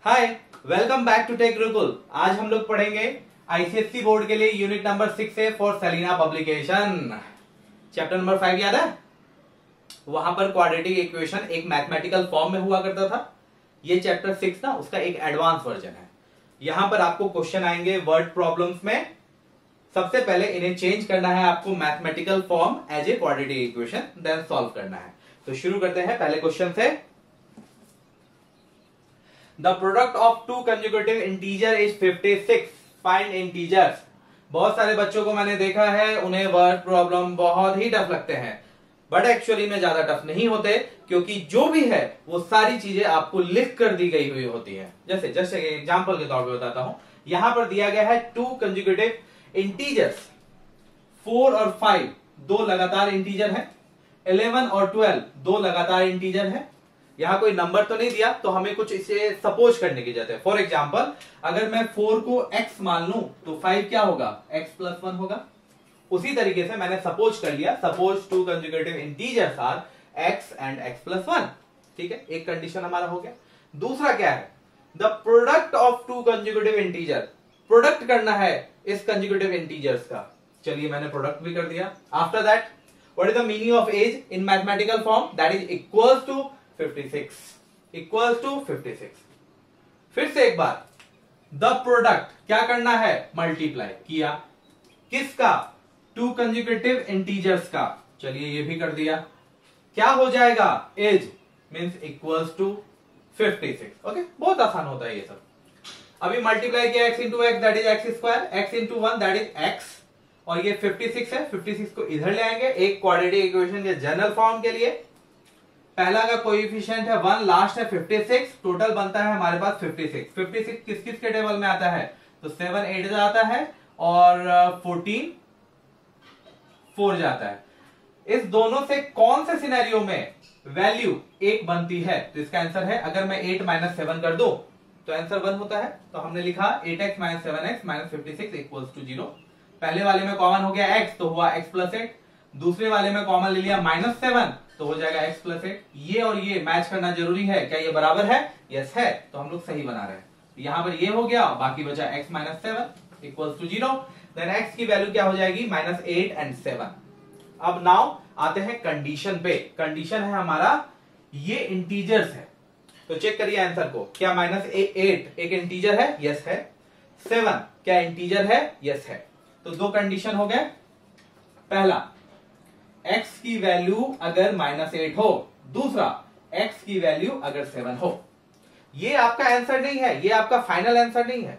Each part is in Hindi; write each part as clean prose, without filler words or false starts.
Hi, welcome back to Tech Gurukul. आज हम लोग पढ़ेंगे आईसीएससी बोर्ड के लिए यूनिट नंबर 6 है for Selina publication. Chapter number 5 याद है? वहां पर क्वाड्रेटिक इक्वेशन एक मैथमेटिकल फॉर्म में हुआ करता था। ये चैप्टर 6 ना उसका एक एडवांस वर्जन है। यहां पर आपको क्वेश्चन आएंगे वर्ड प्रॉब्लम्स में। सबसे पहले इन्हें चेंज करना है आपको mathematical form as a quadratic equation, then solve करना है। तो शुरू करते हैं पहले क्वेश्चन से। The product of two consecutive integer is 56. Find integers. बहुत सारे बच्चों को मैंने देखा है, उन्हें वर्ड प्रॉब्लम बहुत ही टफ लगते हैं, बट एक्चुअली में ज्यादा टफ नहीं होते, क्योंकि जो भी है वो सारी चीजें आपको लिख कर दी गई हुई होती है। जैसे जस्ट एग्जांपल के तौर पे बताता हूं। यहां पर दिया गया है टू कंसेक्यूटिव इंटीजर्स 4 और 5 दो लगातार इंटीजर है, 11 और 12 दो लगातार इंटीजर है। यहां कोई नंबर तो नहीं दिया, तो हमें कुछ इसे सपोज करने की जरूरत है। फॉर एग्जाम्पल, अगर मैं 4 को x मान लूं तो 5 क्या होगा? x प्लस 1 होगा। उसी तरीके से मैंने सपोज कर लिया, suppose two consecutive integers are x and x plus 1। ठीक है, एक कंडीशन हमारा हो गया। दूसरा क्या है? The product of two consecutive integer. Product करना है इस कंसेक्यूटिव इंटीजर्स का। चलिए, मैंने प्रोडक्ट भी कर दिया। After that, what is the meaning of as in mathematical form? That is equals to 56 equals to 56। फिर से एक बार, द प्रोडक्ट क्या करना है? मल्टीप्लाई किया किसका? टू कंसेक्यूटिव इंटीजर्स का। चलिए, ये भी कर दिया। क्या हो जाएगा? As means equals to 56। Okay, बहुत आसान होता है ये सब। अभी मल्टीप्लाई किया x into x, that is x square, x into 1 that is x, और ये 56 है। 56 को इधर ले आएंगे एक क्वाड्रेटिक इक्वेशन के जनरल फॉर्म के लिए। पहला का कोएफिशिएंट है 1, लास्ट है 56, टोटल बनता है हमारे पास 56। 56 किस किस के टेबल में आता है? तो 7 8 जाता है और 14 4 जाता है। इस दोनों से कौन से सिनेरियो में वैल्यू 1 बनती है? तो इसका आंसर है, अगर मैं 8 माइनस 7 कर दूं तो आंसर 1 होता है। तो हमने लिखा 8x minus 7x minus 56 equals to 0। पहले वाले में कॉमन हो गया x, तो हुआ x प्लस 8। दूसरे वाले में कॉमन ले लिया माइनस 7, तो हो जाएगा x प्लस 8। ये और ये मैच करना जरूरी है। क्या ये बराबर है? यस है, तो हम लोग सही बना रहे हैं। यहां पर ये हो गया, बाकी बचा x minus 7 equals to 0। Then x की वैल्यू क्या हो जाएगी? Minus 8 and 7। अब नाउ आते हैं कंडीशन पे। कंडीशन है हमारा ये इंटीजर्स है, तो चेक करिए आंसर को। क्या माइनस 8 एक इंटीजर है? यस है। 7 क्या इंटीजर है? यस है। तो दो कंडीशन हो गए। पहला, x की वैल्यू अगर माइनस 8 हो, दूसरा x की वैल्यू अगर 7 हो। ये आपका आंसर नहीं है, ये आपका फाइनल आंसर नहीं है,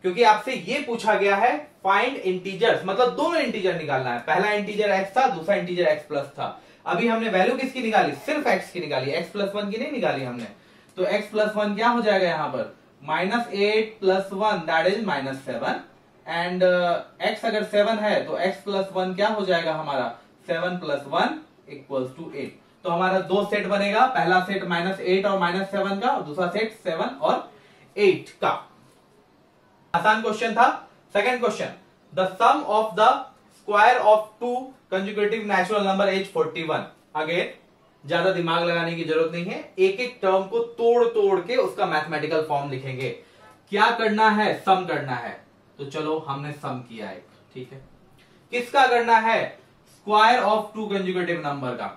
क्योंकि आपसे ये पूछा गया है फाइंड इंटीजर्स, मतलब दोनों इंटीजर निकालना है। पहला इंटीजर x था, दूसरा इंटीजर x प्लस था। अभी हमने वैल्यू किसकी निकाली? सिर्फ x की निकाली, x प्लस 1 की नहीं निकाली हमने। तो x प्लस 1 क्या हो जाएगा यहां पर? Minus 8 plus 1 that is minus 7, and x अगर 7 है तो x प्लस 1 क्या हो जाएगा हमारा? 7 प्लस 1 इक्वल्स टू 8। तो हमारा दो सेट बनेगा, पहला सेट माइनस 8 और माइनस 7 का, और दूसरा सेट 7 और 8 का। आसान क्वेश्चन था। Second question, the sum of the square of two consecutive natural number is 41। Again ज्यादा दिमाग लगाने की जरूरत नहीं है, एक एक टर्म को तोड़ तोड़ के उसका मैथमेटिकल फॉर्म लिखेंगे। क्या करना है? सम करना है। तो चलो, हमने सम किया एक। ठीक है, किसका करना है? Square of two consecutive number का,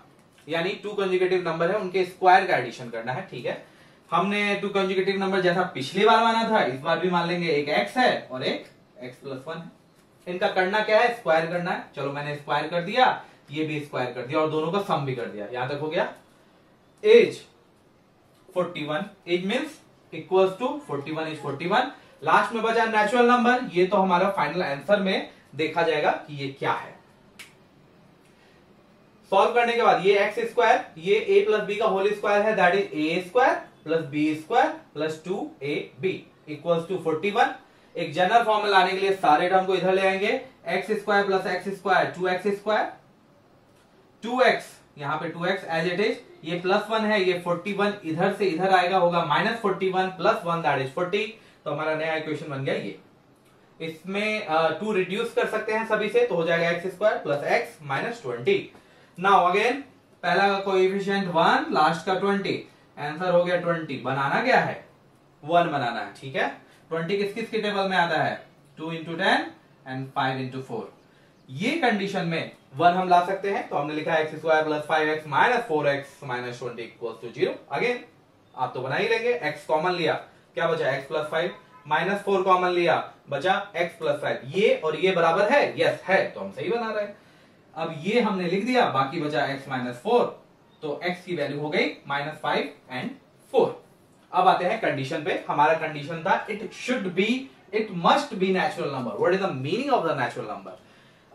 यानी टू कंसेक्यूटिव नंबर है उनके स्क्वायर का एडिशन करना है। ठीक है, हमने टू कंसेक्यूटिव नंबर जैसा पिछली बार माना था, इस बार भी मान लेंगे। एक x है और एक x प्लस 1 है। इनका करना क्या है? स्क्वायर करना है। चलो, मैंने स्क्वायर कर दिया, ये भी स्क्वायर कर दिया, और दोनों का सम भी कर दिया। यहां तक हो गया। As 41, as means equals to 41 is 41। Last में बचा नेचुरल नंबर। ये तो हमारा फाइनल आंसर में देखा जाएगा कि ये क्या है। सॉल्व करने के बाद ये एक्स स्क्वायर, ये ए प्लस बी का होल स्क्वायर है, that is a square plus b square plus 2ab equals to 41। एक जनरल फॉर्म में लाने के लिए सारे टर्म को इधर ले आएंगे। X square plus x square 2x square, 2x यहां पे 2x एज इट इज। ये प्लस 1 है, ये 41 इधर से इधर आएगा, होगा माइनस 41 प्लस 1 दैट इज 40। तो हमारा नया इक्वेशन बन गया ये। इसमें 2 रिड्यूस कर सकते हैं सभी से, तो हो जाएगा x square plus x minus 20। Now again, पहला का कोएफिशिएंट 1, लास्ट का 20, आंसर हो गया 20। बनाना क्या है? 1 बनाना है, ठीक है। 20 किस किस के टेबल में आता है, 2 इंटू 10 एंड 5 इंटू 4। ये कंडीशन में 1 हम ला सकते हैं, तो हमने लिखा है x square plus 5x minus 4x minus 20 equals to 0। Again आप तो बना ही लेंगे, x कॉमन लिया, क्या बचा x प्लस 5, माइनस 4 कॉमन लिया, बचा x प्लस 5। ये और ये बराबर है, यस है, तो हम सही बना रहे हैं। अब ये हमने लिख दिया, बाकी बचा x माइनस 4, तो x की वैल्यू हो गई माइनस 5 एंड 4। अब आते हैं कंडीशन पे। हमारा कंडीशन था it should be, it must be natural number. What is the meaning of the natural number?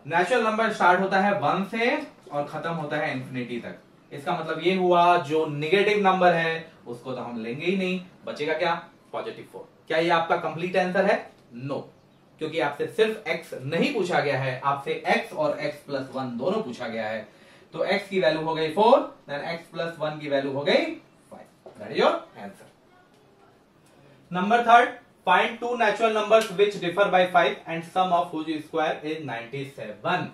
Natural number start होता है 1 से और खत्म होता है इंफिनिटी तक। इसका मतलब ये हुआ जो निगेटिव नंबर है उसको तो हम लेंगे ही नहीं, बचेगा क्या, पॉजिटिव 4। क्या ये आपका कंप्लीट आंसर है? नो, क्योंकि आपसे सिर्फ x नहीं पूछा गया है, आपसे x और x प्लस 1 दोनों पूछा गया है। तो x की वैल्यू हो गई 4, देन x प्लस 1 की वैल्यू हो गई 5। That is your answer. Number 3, find two natural numbers which differ by 5 and sum of whose square is 97।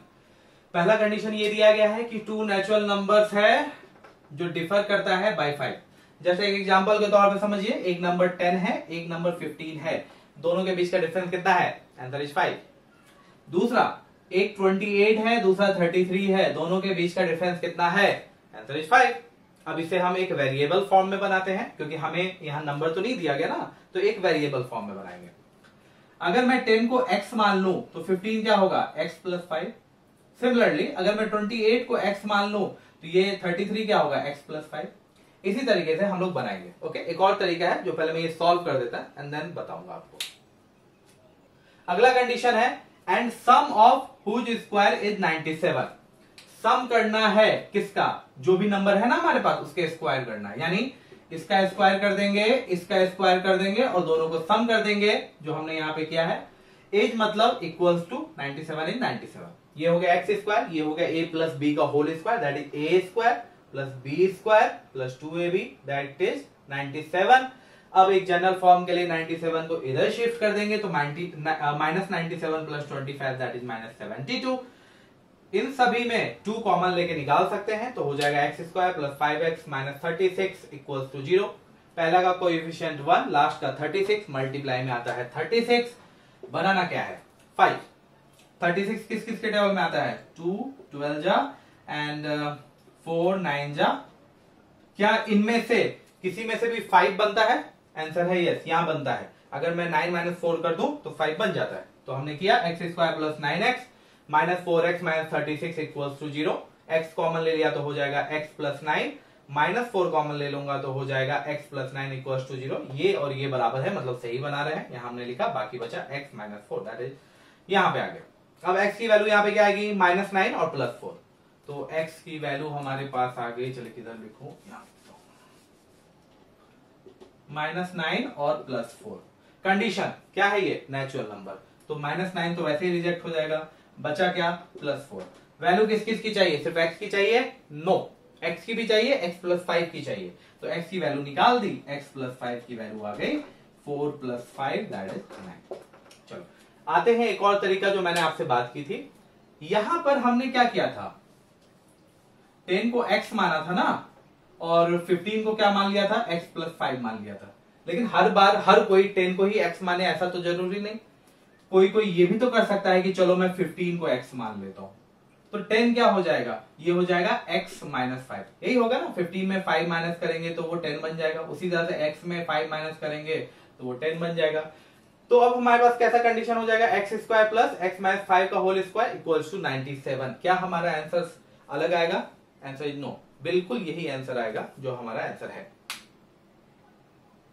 पहला कंडीशन ये दिया गया है कि टू नेचुरल नंबर्स है जो डिफर करता है बाय 5। जैसे एक एग्जांपल के तौर पे समझिए, एक नंबर 10 है, एक नंबर 15 है, दोनों के बीच का डिफरेंस कितना है, आंसर इज 5। दूसरा, एक 28 है, दूसरा 33 है, दोनों के बीच का डिफरेंस कितना है, आंसर इज 5। अब इसे हम एक वेरिएबल फॉर्म में बनाते हैं, क्योंकि हमें यहां नंबर तो नहीं दिया गया ना, तो एक वेरिएबल फॉर्म में बनाएंगे। अगर मैं 10 को x मान लूं तो 15 क्या होगा, x प्लस 5। सिमिलरली अगर मैं 28 को x मान लूं तो ये 33 क्या होगा, x प्लस 5। इसी तरीके से हम लोग बनाएंगे। ओके, एक और तरीका है जो पहले मैं ये सॉल्व कर देता एंड देन बताऊंगा आपको। अगला कंडीशन है and sum of whose square is 97। Sum करना है किसका, जो भी नंबर है ना हमारे पास उसके स्क्वायर करना है, यानी इसका स्क्वायर कर देंगे, इसका स्क्वायर कर देंगे और दोनों को सम कर देंगे, जो हमने यहां पे किया है। एज मतलब इक्वल्स टू 97 इन 97। ये हो गया एक्स स्क्वायर, ये हो गया ए प्लस बी का whole square, that is a square plus b square plus 2ab, that is 97। अब एक जनरल फॉर्म के लिए 97 को इधर शिफ्ट कर देंगे तो minus 97 plus 25, that is minus 72। इन सभी में 2 कॉमन लेके निकाल सकते हैं, तो हो जाएगा x square plus 5x minus 36 equals to 0। पहला का कोएफिशिएंट 1, लास्ट का 36, मल्टीप्लाई में आता है 36। बनाना क्या है, 5। 36 किस किस के टेबल में आता है, 2 12 जा एंड 4 9 जा। क्या इनमें से किसी में से भी 5 बनता है, आंसर है यस, यहां बनता है। अगर मैं 9 माइनस 4 कर दूं तो 5 बन जाता है। तो हमने किया x square plus 9x minus 4x minus 36 equals to 0। x common ले लिया तो हो जाएगा x प्लस 9, माइनस 4 कॉमन ले लूंगा तो हो जाएगा x प्लस 9 इक्वल्स टू 0। ये और ये बराबर है, मतलब सही बना रहे हैं। यहां हमने लिखा, बाकी बचा x माइनस 4, दैट इज यहां पे आ गया। अब x की वैल्यू यहां पे क्या आएगी, माइनस 9 और प्लस 4। तो x की वैल्यू हमारे पास आ गई, चलिए किधर लिखूं, यहां माइनस 9 और प्लस 4। कंडीशन क्या है, ये नेचुरल नंबर, तो माइनस 9 तो वैसे ही रिजेक्ट हो जाएगा, बचा क्या, प्लस 4। वैल्यू किस किस की चाहिए, सिर्फ x की चाहिए, नो, x की भी चाहिए, x प्लस 5 की चाहिए। तो x की वैल्यू निकाल दी, x प्लस 5 की वैल्यू आ गई 4 प्लस 5, दैट इज 9। चलो आते हैं एक और तरीका जो मैंने आपसे बात की थी। यहां पर हमने क्या किया था, 10 को x माना था ना, और 15 को क्या मान लिया था, x प्लस 5 मान लिया था। लेकिन हर बार हर कोई 10 को ही x माने ऐसा तो जरूरी नहीं। कोई कोई ये भी तो कर सकता है कि चलो मैं 15 को x मान लेता हूं, तो 10 क्या हो जाएगा, ये हो जाएगा x माइनस 5। यही होगा ना, 15 में 5 माइनस करेंगे तो वो 10 बन जाएगा। उसी तरह से x में 5 माइनस करेंगे तो वो 10 बन जाएगा। तो अब हमारे पास कैसा कंडीशन हो जाएगा, x square plus x minus 5 का होल स्क्वायर इक्वल्स टू 97। क्या हमारा आंसर अलग आएगा, आंसर इज नो, बिल्कुल यही आंसर आएगा जो हमारा आंसर है।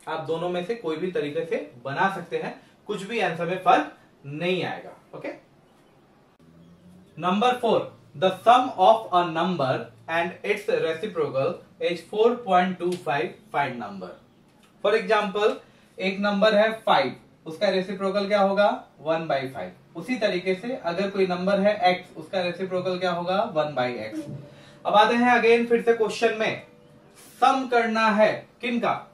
आप दोनों में से कोई भी तरीके से बना सकते हैं, कुछ भी आंसर में फर्क नहीं आएगा। Okay, number 4, the sum of a number and its reciprocal is 4.25, find number. For example एक नंबर है 5, उसका रेसिप्रोकल क्या होगा, 1/5। उसी तरीके से अगर कोई नंबर है x, उसका रेसिप्रोकल क्या होगा, 1/x। अब आते हैं अगेन फिर से क्वेश्चन में, सम करना है किनका,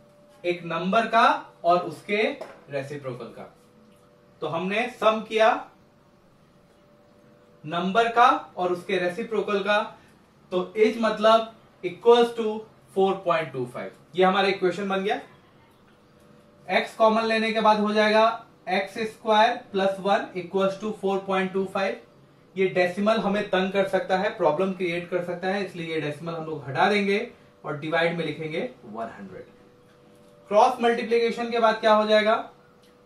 एक नंबर का और उसके रेसिप्रोकल का। तो हमने सम किया नंबर का और उसके रेसिप्रोकल का, तो इज मतलब इक्वल्स टू 4.25। ये हमारा इक्वेशन बन गया। x कॉमन लेने के बाद हो जाएगा x square plus 1 equals to 4.25। ये डेसिमल हमें तंग कर सकता है, प्रॉब्लम क्रिएट कर सकता है, इसलिए ये डेसिमल हम लोग हटा देंगे और डिवाइड में लिखेंगे 100। क्रॉस मल्टीप्लीकेशन के बाद क्या हो जाएगा,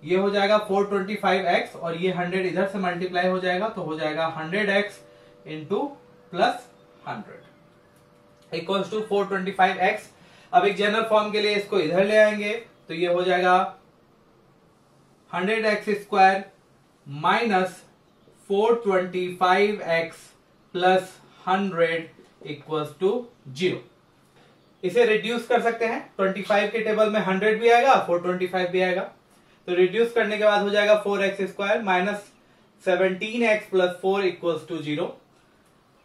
ये हो जाएगा 425x और ये 100 इधर से मल्टीप्लाई हो जाएगा तो हो जाएगा 100x into plus 100 equals to 425x। अब एक जनरल फॉर्म के लिए इसको इधर ले आएंगे तो ये हो जाएगा 100x square minus 425x plus 100 equals to 0। इसे रिड्यूस कर सकते हैं, 25 के टेबल में 100 भी आएगा 425 भी आएगा, तो रिड्यूस करने के बाद हो जाएगा 4x square minus 17x plus 4 equals to 0।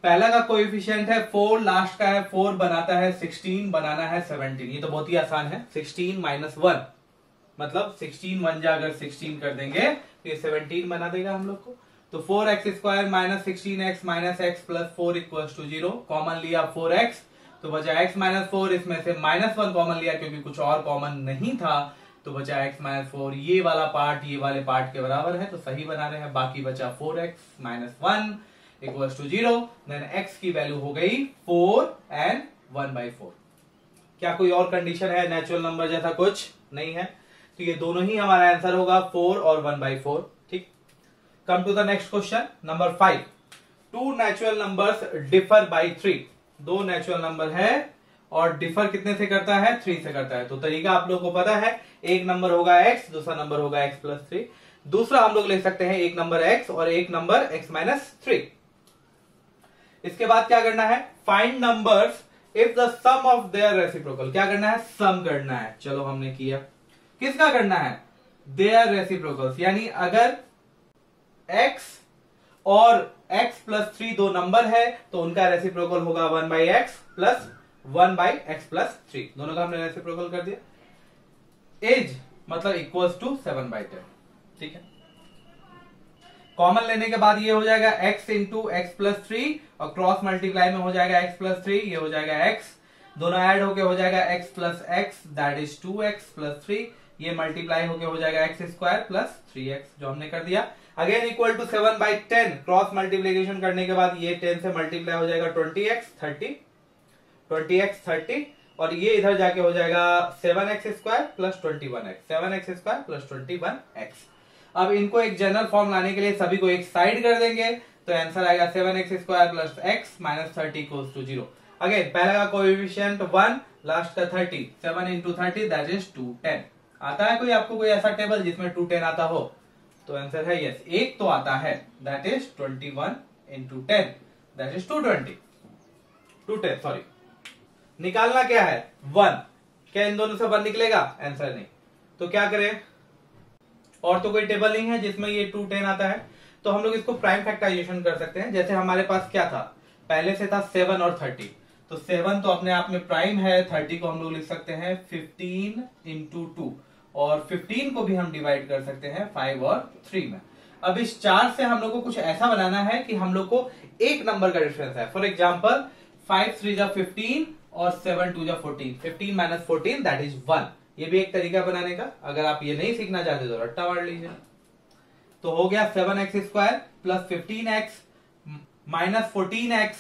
पहला का कोएफिशिएंट है 4, लास्ट का है 4, बनाता है 16, बनाना है 17। ये तो बहुत ही आसान है, 16 माइनस 1 मतलब 16 1 जा अगर 16 कर देंगे तो ये 17 बना देगा हम लोग को। तो 4x square minus 16x minus x plus 4 equals to 0। Common लिया 4x तो बचा x माइनस 4, इसमें से माइनस 1 कॉमन लिया क्योंकि कुछ और कॉमन नहीं था तो बचा x माइनस 4। ये वाला पार्ट ये वाले पार्ट के बराबर है तो सही बना रहे हैं। बाकी बचा 4x minus 1 equals to 0। Then x की वैल्यू हो गई 4 एंड 1/4। क्या कोई और कंडीशन है नेचुरल नंबर जैसा? कुछ नहीं है, तो ये दोनों ही हमारा आंसर होगा 4 और 1/4। ठीक, come to the next question number 5। Two natural numbers differ by 3। दो नेचुरल नंबर है और डिफर कितने से करता है? 3 से करता है। तो तरीका आप लोगों को पता है, एक नंबर होगा x, दूसरा नंबर होगा x प्लस 3। दूसरा हम लोग ले सकते हैं एक नंबर x और एक नंबर x माइनस 3। इसके बाद क्या करना है? Find numbers if the sum of their reciprocal. क्या करना है? सम करना है। चलो हमने किया। किसका करना है? देयर रेसिप्रोकल्स, यानी अगर x और x प्लस 3 दो नंबर है तो उनका रेसिप्रोकल होगा 1/x प्लस 1/x प्लस 3। दोनों का हमने रेसिप्रोकल कर दिया। एज मतलब इक्वल्स टू 7/10। ठीक है, कॉमन लेने के बाद ये हो जाएगा x इंटू एक्स प्लस 3 और क्रॉस मल्टीप्लाई में हो जाएगा x प्लस 3, ये हो जाएगा x। दोनों ऐड होके हो जाएगा x plus x that is 2x plus 3। ये मल्टीप्लाई होके हो जाएगा x स्क्वायर प्लस 3x जो हमने कर दिया। Again equal to 7/10। Cross multiplication करने के बाद ये 10 से मल्टीप्लाई हो जाएगा 20x 30 और ये इधर जाके हो जाएगा 7x square plus 21x 7x square plus 21x। अब इनको एक जनरल फॉर्म लाने के लिए सभी को एक साइड कर देंगे तो आंसर आएगा 7x square plus x minus 30 equals to 0। Again पहला का कोएफिशिएंट 1, लास्ट का 30, 7 इंटू 30 दैट इज 210। आता है कोई आपको कोई ऐसा टेबल जिसमें 210 आता हो? तो आंसर है यस, एक तो आता है that is 21 into 10 that is 210 sorry. निकालना क्या है? 1। क्या इन दोनों से 1 निकलेगा? आंसर नहीं। तो क्या करें? और तो कोई टेबल नहीं है जिसमें ये 210 आता है, तो हम लोग इसको प्राइम फैक्टराइजेशन कर सकते हैं। जैसे हमारे पास क्या था, पहले से था 7 और 30, तो 7 तो अपने आप में प्राइम है, 30 को हम लोग लिख सकते हैं 15 इंटू 2 और 15 को भी हम डिवाइड कर सकते हैं 5 और 3 में। अब इस 4 से हम लोग को कुछ ऐसा बनाना है कि हम लोग को एक नंबर का डिफरेंस है। फॉर एग्जाम्पल 5 3 जा 15 और 7 2 जा 14, 15 माइनस 14 दैट इज 1। ये भी एक तरीका बनाने का। अगर आप ये नहीं सीखना चाहते तो रट्टा मार लीजिए। तो हो गया 7x square plus 15x minus 14x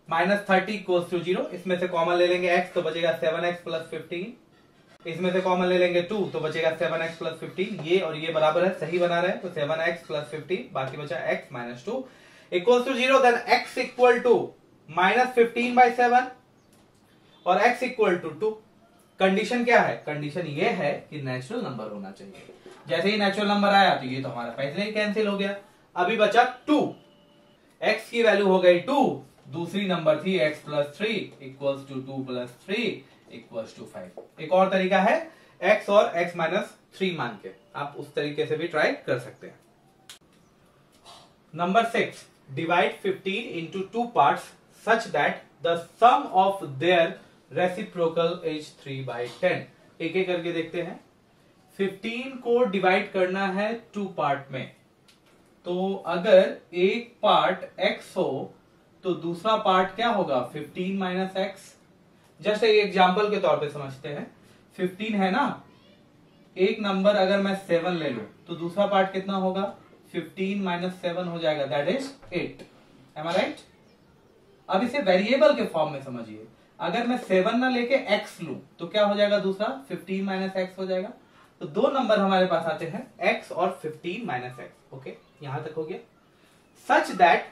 minus 30 equals to 0। इसमें से कॉमन ले लेंगे x तो बचेगा 7x प्लस 15। इसमें से कॉमन ले लेंगे 2 तो बचेगा 7x प्लस 15। ये और ये बराबर है, सही बना रहे हैं। तो 7x प्लस 15 बाकी बचा x minus 2 equals to 0। Then x equal to minus 15/7 और x इक्वल टू 2। कंडीशन क्या है? कंडीशन ये है कि नेचुरल नंबर होना चाहिए। जैसे ही नेचुरल नंबर आया तो ये तो हमारा पहले ही कैंसिल हो गया। अभी बचा 2, x की वैल्यू हो गई 2, दूसरी नंबर थी x plus 3 equals to 2 plus 3 equals to 5। एक और तरीका है x और x माइनस 3 मान के, आप उस तरीके से भी ट्राई कर सकते हैं। Number 6, divide 15 into 2 parts such that the sum of their reciprocal is 3/10। एक एक करके देखते हैं। 15 को डिवाइड करना है 2 पार्ट में, तो अगर एक पार्ट x हो तो दूसरा पार्ट क्या होगा? 15 माइनस एक्स। जस्ट एक एग्जाम्पल के तौर पे समझते हैं। 15 है ना, एक नंबर अगर मैं 7 ले लूं तो दूसरा पार्ट कितना होगा, 15 माइनस 7 हो जाएगा, that is 8। Am I right? अब इसे वेरिएबल के फॉर्म में समझिए, अगर मैं 7 ना लेके x लूं तो क्या हो जाएगा, दूसरा 15 माइनस x हो जाएगा। तो दो नंबर हमारे पास आते हैं, x और 15 माइनस x। ओके, यहां तक हो गया। सच दैट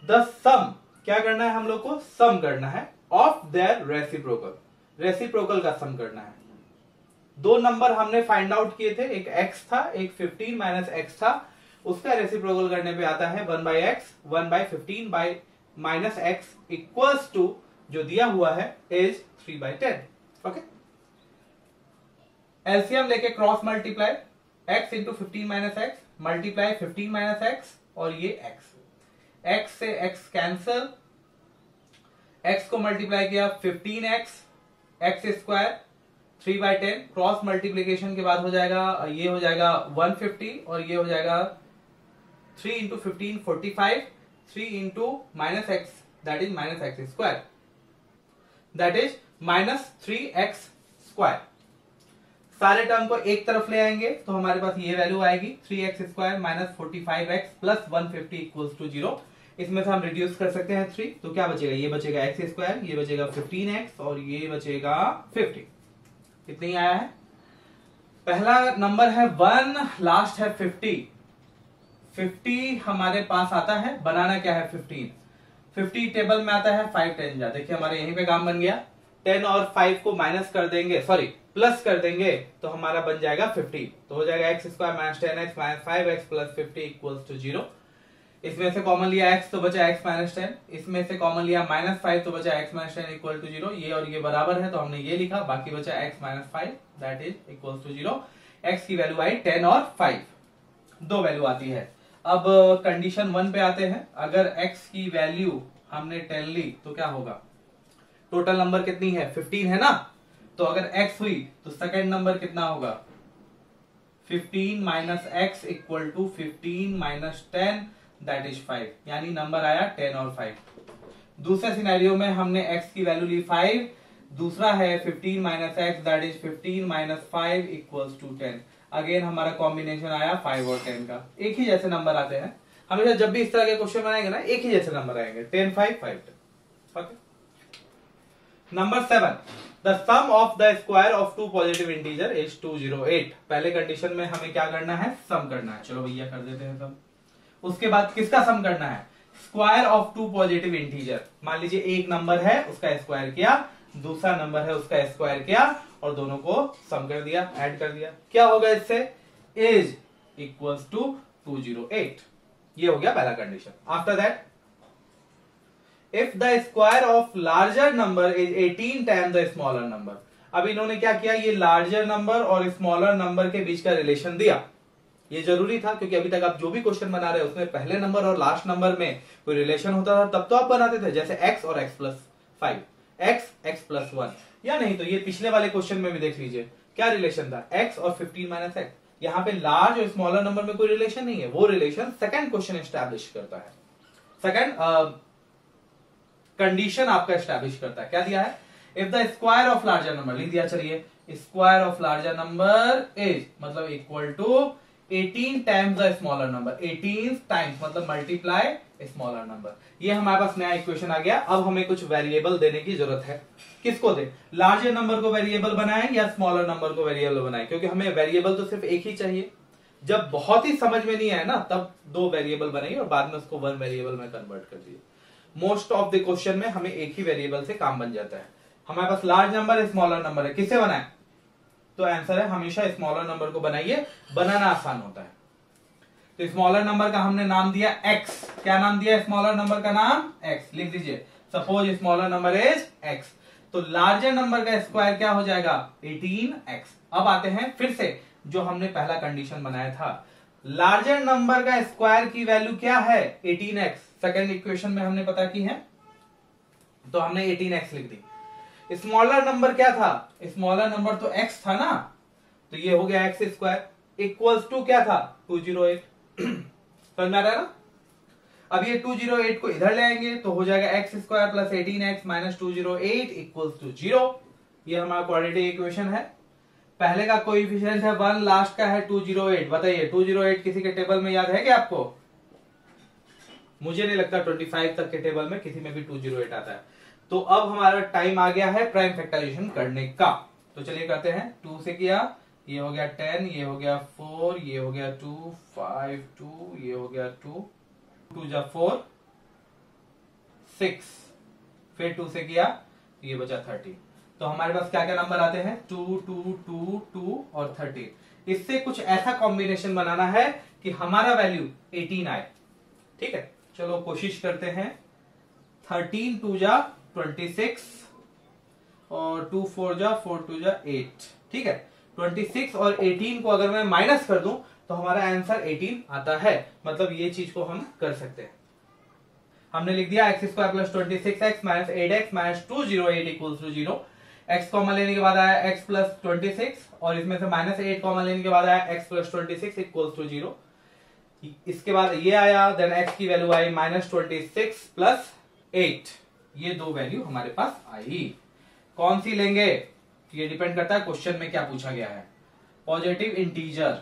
द सम, क्या करना है हम लोग को, सम करना है ऑफ देयर रेसिप्रोकल, रेसिप्रोकल का सम करना है। दो नंबर हमने फाइंड आउट किए थे, एक x था, एक 15 माइनस x था, उसका रेसिप्रोकल करने पे आता है 1 by x, 1 by 15 by minus x equals to जो दिया हुआ है इज 3 बाई 10। ओके, एलसीएम लेके cross multiply, x into 15 minus x multiply 15 minus x और ये x से x कैंसल, x को मल्टीप्लाई किया 15x, x square 3 by 10, cross multiplication के बाद हो जाएगा, ये हो जाएगा 150 और ये हो जाएगा 3 into 15 45, 3 into minus x that is minus x square, that is minus 3x square. सारे टर्म को एक तरफ ले आएंगे तो हमारे पास ये वैल्यू आएगी 3x square minus 45x plus 150 equals to 0। इसमें से हम रिड्यूस कर सकते हैं 3, तो क्या बचेगा, ये बचेगा x स्क्वायर, ये बचेगा 15x और ये बचेगा 50। कितनी आया है, पहला नंबर है 1, लास्ट है 50। 50 हमारे पास आता है, बनाना क्या है 15, 50 टेबल में आता है 5 10 जा, देखिए हमारे यहीं पे काम बन गया। 10 और 5 को माइनस कर देंगे, सॉरी प्लस कर देंगे तो हमारा बन जाएगा 50, तो हो जाएगा x square minus 10x minus 5x plus 50 equals to 0। इसमें से कॉमन लिया x तो बचा x माइनस 10, इसमें से कॉमन लिया माइनस 5 तो बचा x माइनस 10 इक्वल टू 0। ये और ये बराबर है तो हमने ये लिखा, बाकी बचा x minus 5 that is equals to 0। x की वैल्यू आई 10 और 5, दो वैल्यू आती है। अब कंडीशन 1 पे आते हैं, अगर x की वैल्यू हमने 10 ली तो क्या होगा, टोटल नंबर कितनी है 15 है ना, तो अगर x हुई तो सेकंड नंबर कितना होगा 15 minus x equal to 15 minus 10 that is 5, यानी नंबर आया 10 और 5। दूसरे सिनेरियो में हमने x की वैल्यू ली 5, दूसरा है 15 minus x that is 15 minus 5 equals to 10। Again हमारा कॉम्बिनेशन आया 5 और 10 का, एक ही जैसे नंबर आते हैं हमेशा, जब भी इस तरह के क्वेश्चन बनाएंगे ना एक ही जैसे नंबर आएंगे, 10 5 5 10। Okay, number 7, the sum of the square of two positive integer is 208। पहले कंडीशन में हमें क्या करना है, सम करना है, चलो भैया कर देते हैं सम। उसके बाद किसका सम करना है, square of two positive integer. मान लीजिए एक नंबर है उसका स्क्वायर किया, दूसरा नंबर है उसका स्क्वायर किया और दोनों को सम कर दिया, ऐड कर दिया, क्या होगा इससे, इज इक्वल्स टू 208। ये हो गया पहला condition. After that, if the square of larger number is 18 time the smaller number. अब इन्होंने क्या किया, ये लार्जर नंबर और स्मॉलर नंबर के बीच का रिलेशन दिया। ये जरूरी था क्योंकि अभी तक आप जो भी क्वेश्चन बना रहे हैं उसमें पहले नंबर और लास्ट नंबर में कोई रिलेशन होता था तब तो आप बनाते थे, जैसे x और x प्लस 5, x प्लस 1, या नहीं तो ये पिछले वाले क्वेश्चन में भी देख लीजिए क्या रिलेशन था, x और 15 माइनस एक्स। यहाँ पे लार्ज और स्मॉलर नंबर में कोई रिलेशन नहीं है, वो रिलेशन सेकंड क्वेश्चन एस्टैब्लिश करता है, सेकंड कंडीशन आपका एस्टैब्लिश करता है। क्या दिया है, if the square of larger number, लिख दिया, चलिए square of larger number is मतलब equal to 18 times the smaller number, 18 times मतलब मल्टीप्लाई स्मॉलर नंबर। ये हमारे पास नया इक्वेशन आ गया। अब हमें कुछ वेरिएबल देने की जरूरत है, किसको दे, लार्जर नंबर को वेरिएबल बनाए या स्मॉलर नंबर को वेरिएबल बनाए, क्योंकि हमें वेरिएबल तो सिर्फ एक ही चाहिए। जब बहुत ही समझ में नहीं आया ना तब दो वेरिएबल बनाइए और बाद में उसको वन वेरिएबल में कन्वर्ट कर दिए। मोस्ट ऑफ द क्वेश्चन में हमें एक ही वेरिएबल से काम बन जाता है। हमारे पास लार्ज नंबर है, स्मॉलर नंबर है, किससे बनाए, तो आंसर है हमेशा स्मॉलर नंबर को बनाइए, बनाना आसान होता है। तो स्मॉलर नंबर का हमने नाम दिया x, क्या नाम दिया स्मॉलर नंबर का नाम, x, लिख दीजिए, suppose smaller number is x। तो लार्जर नंबर का स्क्वायर क्या हो जाएगा 18x। अब आते हैं फिर से जो हमने पहला कंडीशन बनाया था, लार्जर नंबर का स्क्वायर की वैल्यू क्या है 18x, सेकेंड इक्वेशन में हमने पता की है तो हमने 18x लिख दी। स्मॉलर नंबर क्या था, स्मॉलर नंबर तो x था ना, तो ये हो गया x स्क्वायर इक्वल्स टू क्या था 208। समझ में आ रहा है ना। अब ये 208 को इधर ले आएंगे तो हो जाएगा x square plus 18x minus 208 equals to 0। ये हमारा क्वाड्रेटिक इक्वेशन है। पहले का कोएफिशिएंट है 1, लास्ट का है 208। बताइए 208 किसी के टेबल में याद है क्या आपको? मुझे नहीं लगता 25 तक के टेबल में किसी में भी 208 आता है। तो अब हमारा टाइम आ गया है प्राइम फैक्टराइजेशन करने का। तो चलिए करते हैं। 2 से किया, ये हो गया 10, ये हो गया 4, ये हो गया 2, 5, 2, ये हो गया 2, 2 जा 4, 6, फिर 2 से किया, ये बचा 30। तो हमारे पास क्या क्या नंबर आते हैं? 2, 2, 2, 2 और 30। इससे कुछ ऐसा कॉम्बिनेशन बनाना है कि हमारा वैल्यू 18 आए। ठीक है, चलो कोशिश करते हैं। 13 2 जा 26 और 2 4 जा 4 2 जा 8। ठीक है, 26 और 18 को अगर मैं माइनस कर दूं तो हमारा आंसर 18 आता है। मतलब ये चीज को हम कर सकते हैं। हमने लिख दिया x square plus 26x minus 8x minus 208 equals to 0। x common लेने के बाद आया x प्लस 26 और इसमें से माइनस 8 कॉमन लेने के बाद आया x प्लस 26 इक्वल्स टू 0। इसके बाद ये आया, देन x की वैल्यू आई माइनस 26 प्लस 8। ये दो वैल्यू हमारे पास आई। कौन सी लेंगे ये डिपेंड करता है क्वेश्चन में क्या पूछा गया है। Positive integer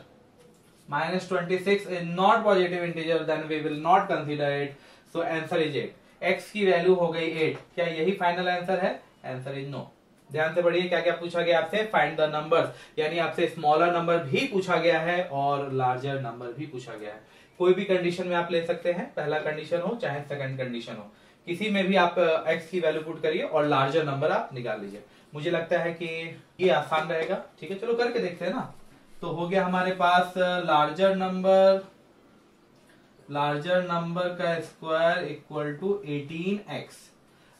minus 26 is not positive integer, then we will not consider it. So answer is 8। x की वैल्यू हो गई 8। क्या यही फाइनल आंसर है? Answer is no. ध्यान से पढ़िए क्या क्या पूछा गया आपसे। फाइंड द नंबर्स, यानी आपसे स्मॉलर नंबर भी पूछा गया है और लार्जर नंबर भी पूछा गया है। कोई भी कंडीशन में आप ले सकते हैं, पहला कंडीशन हो चाहे सेकंड कंडीशन हो, किसी में भी आप x की वैल्यू पुट करिए और लार्जर नंबर आप निकाल लीजिए। मुझे लगता है कि ये आसान रहेगा। ठीक है, चलो करके देखते हैं ना। तो हो गया हमारे पास लार्जर नंबर का स्क्वायर इक्वल टू 18x।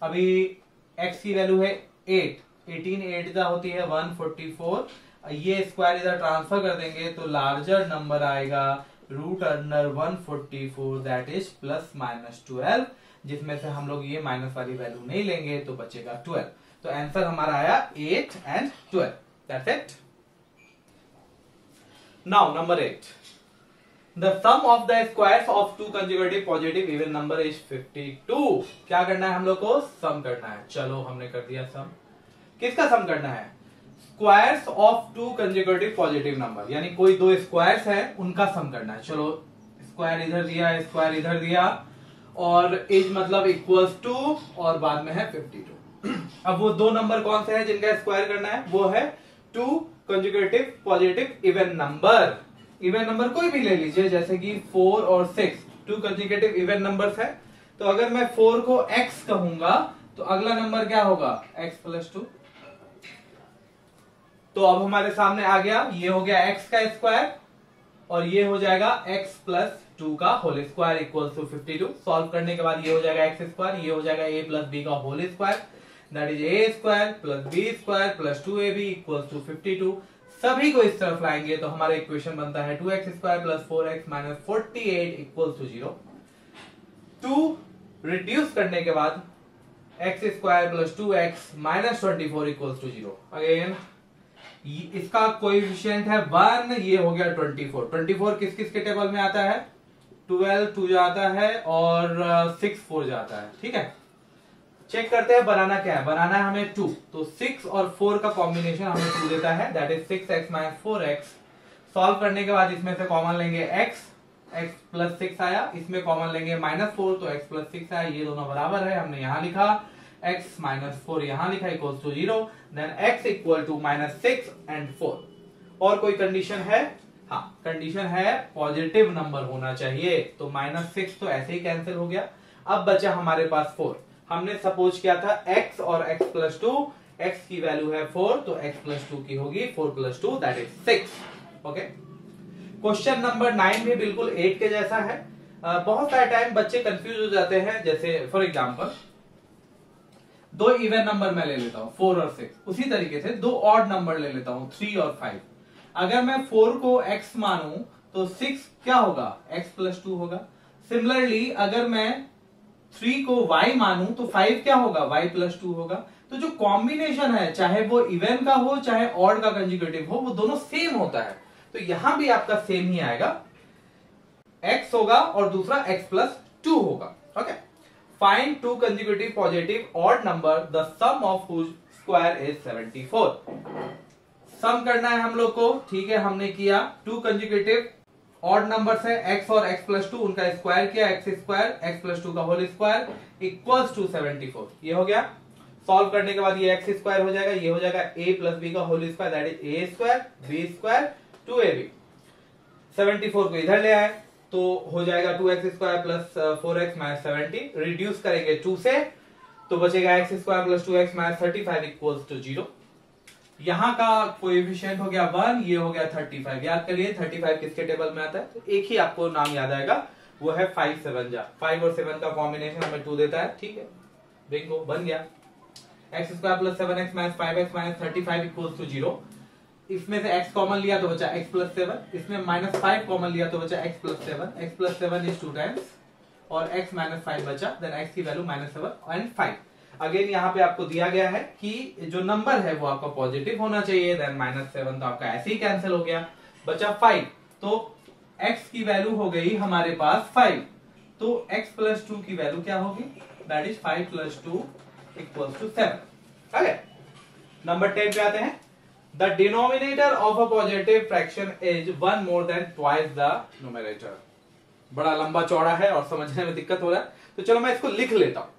अभी x की वैल्यू है 8, 18 8 होती है 144। ये स्क्वायर इधर ट्रांसफर कर देंगे तो लार्जर नंबर आएगा root under 144, that is plus minus 12, जिसमें से हम लोग ये माइनस वाली वैल्यू नहीं लेंगे तो बचेगा 12। तो आंसर हमारा आया 8 and 12। That's it. Now number 8, the sum of the squares of two consecutive positive even number is 52। क्या करना है हम लोग को? सम करना है। चलो हमने कर दिया सम। किसका सम करना है? Squares of two consecutive positive number, यानी कोई दो स्क्वायर्स है उनका सम करना है। चलो स्क्वायर इधर दिया, स्क्वायर इधर दिया और इज मतलब इक्वल्स टू और बाद में है 52। अब वो दो नंबर कौन से हैं जिनका स्क्वायर करना है? वो है to consecutive positive even number. Even number कोई भी ले लीजिए, जैसे कि 4 और 6 टू कंसेक्यूटिव इवन नंबर्स है। तो अगर मैं 4 को x कहूंगा तो अगला नंबर क्या होगा? x plus 2। तो अब हमारे सामने आ गया, ये हो गया x का स्क्वायर और ये हो जाएगा x प्लस 2 का whole square equals to 52। Solve करने के बाद ये हो जाएगा x स्क्वायर, ये हो जाएगा a प्लस b का whole square, that is a square plus b square plus 2ab equals to 52। सभी को इस तरफ लाएंगे तो हमारा इक्वेशन बनता है 2x square plus 4x minus 48 equals to 0। 2 reduce करने के बाद x square plus 2x minus 24 equals to 0। Again इसका कोएफिशिएंट है 1, ये हो गया 24। 24 किस किस के टेबल में आता है? 12 2 जाता है और 6 4 जाता है। ठीक है, चेक करते हैं बनाना क्या है। बनाना है हमें 2, तो 6 और 4 का कॉम्बिनेशन हमें 2 देता है, that is 6x minus 4x। Solve करने के बाद इसमें से कॉमन लेंगे x प्लस 6 आया, इसमें कॉमन लेंगे माइनस 4 तो x प्लस 6 आया। ये दोनों बराबर है, हमने यहां लिखा x माइनस 4 यहां लिखा equals to 0, then x equal to minus 6 and 4। और कोई कंडीशन है? हाँ, कंडीशन है पॉजिटिव नंबर होना चाहिए। तो माइनस 6 तो ऐसे ही कैंसिल हो गया। अब बचा हमारे पास 4। हमने सपोज किया था x और x प्लस 2, x की वैल्यू है 4 तो x प्लस 2 की होगी 4 plus 2 that is 6। Okay, question number 9 भी बिल्कुल 8 के जैसा है। बहुत सारे टाइम बच्चे कंफ्यूज हो जाते हैं। जैसे फॉर एग्जांपल दो इवन नंबर मैं ले लेता हूं 4 और 6, उसी तरीके से दो ऑड नंबर ले लेता हूं 3 और 5। अगर मैं 4 को x मानूं तो 6 क्या होगा? x प्लस 2 होगा। सिमिलरली अगर मैं 3 को y मानूं तो 5 क्या होगा? y प्लस 2 होगा। तो जो कॉम्बिनेशन है चाहे वो इवन का हो चाहे ऑड का कंसेक्यूटिव हो, वो दोनों सेम होता है। तो यहां भी आपका सेम ही आएगा, x होगा और दूसरा x प्लस 2 होगा। Okay, find two consecutive positive odd number the sum of whose square is 74। Sum करना है हम लोग को, ठीक है। हमने किया 2 कंजुगेटिव ऑड नंबर्स है x और x प्लस 2, उनका स्क्वायर किया, x स्क्वायर x प्लस 2 का होल स्क्वायर इक्वल्स टू 74। ये हो गया। सॉल्व करने के बाद ये x स्क्वायर हो जाएगा, ये हो जाएगा a प्लस b का whole square that is a square b square 2ab। 74 को इधर ले आए तो हो जाएगा 2x square plus 4x minus 70। Reduce करेंगे 2 से तो बचेगा x square plus 2x minus 35 equals to 0। यहां का कोएफिशिएंट हो गया 1, ये हो गया 35। याद करिए 35 किसके टेबल में आता है, तो एक ही आपको नाम याद आएगा, वो है 5 7 जा। 5 और 7 का कॉम्बिनेशन हमें 2 देता है, ठीक है। बिंगो, बन गया। x square plus 7x minus 5x minus 35 equals to 0। इसमें से x कॉमन लिया तो बचा x प्लस 7, इसमें माइनस 5 कॉमन लिया तो बचा x plus 7। x plus 7 is 2 times और x माइनस 5 बचा, देन x की वैल्यू माइनस 7 एंड 5। अगेन यहाँ पे आपको दिया गया है कि जो नंबर है वो आपका पॉजिटिव होना चाहिए, देन माइनस 7 तो आपका ऐसे ही कैंसिल हो गया, बचा 5। तो x की वैल्यू हो गई हमारे पास 5, तो x प्लस 2 की वैल्यू क्या होगी, that is 5 plus 2 equals to 7। Okay, number 10 पे आते हैं। The denominator of a positive fraction is 1 more than twice the numerator. बड़ा लंबा चौड़ा है और समझने में दिक्कत हो रहा है, तो चलो मैं इसको लिख लेता हूं।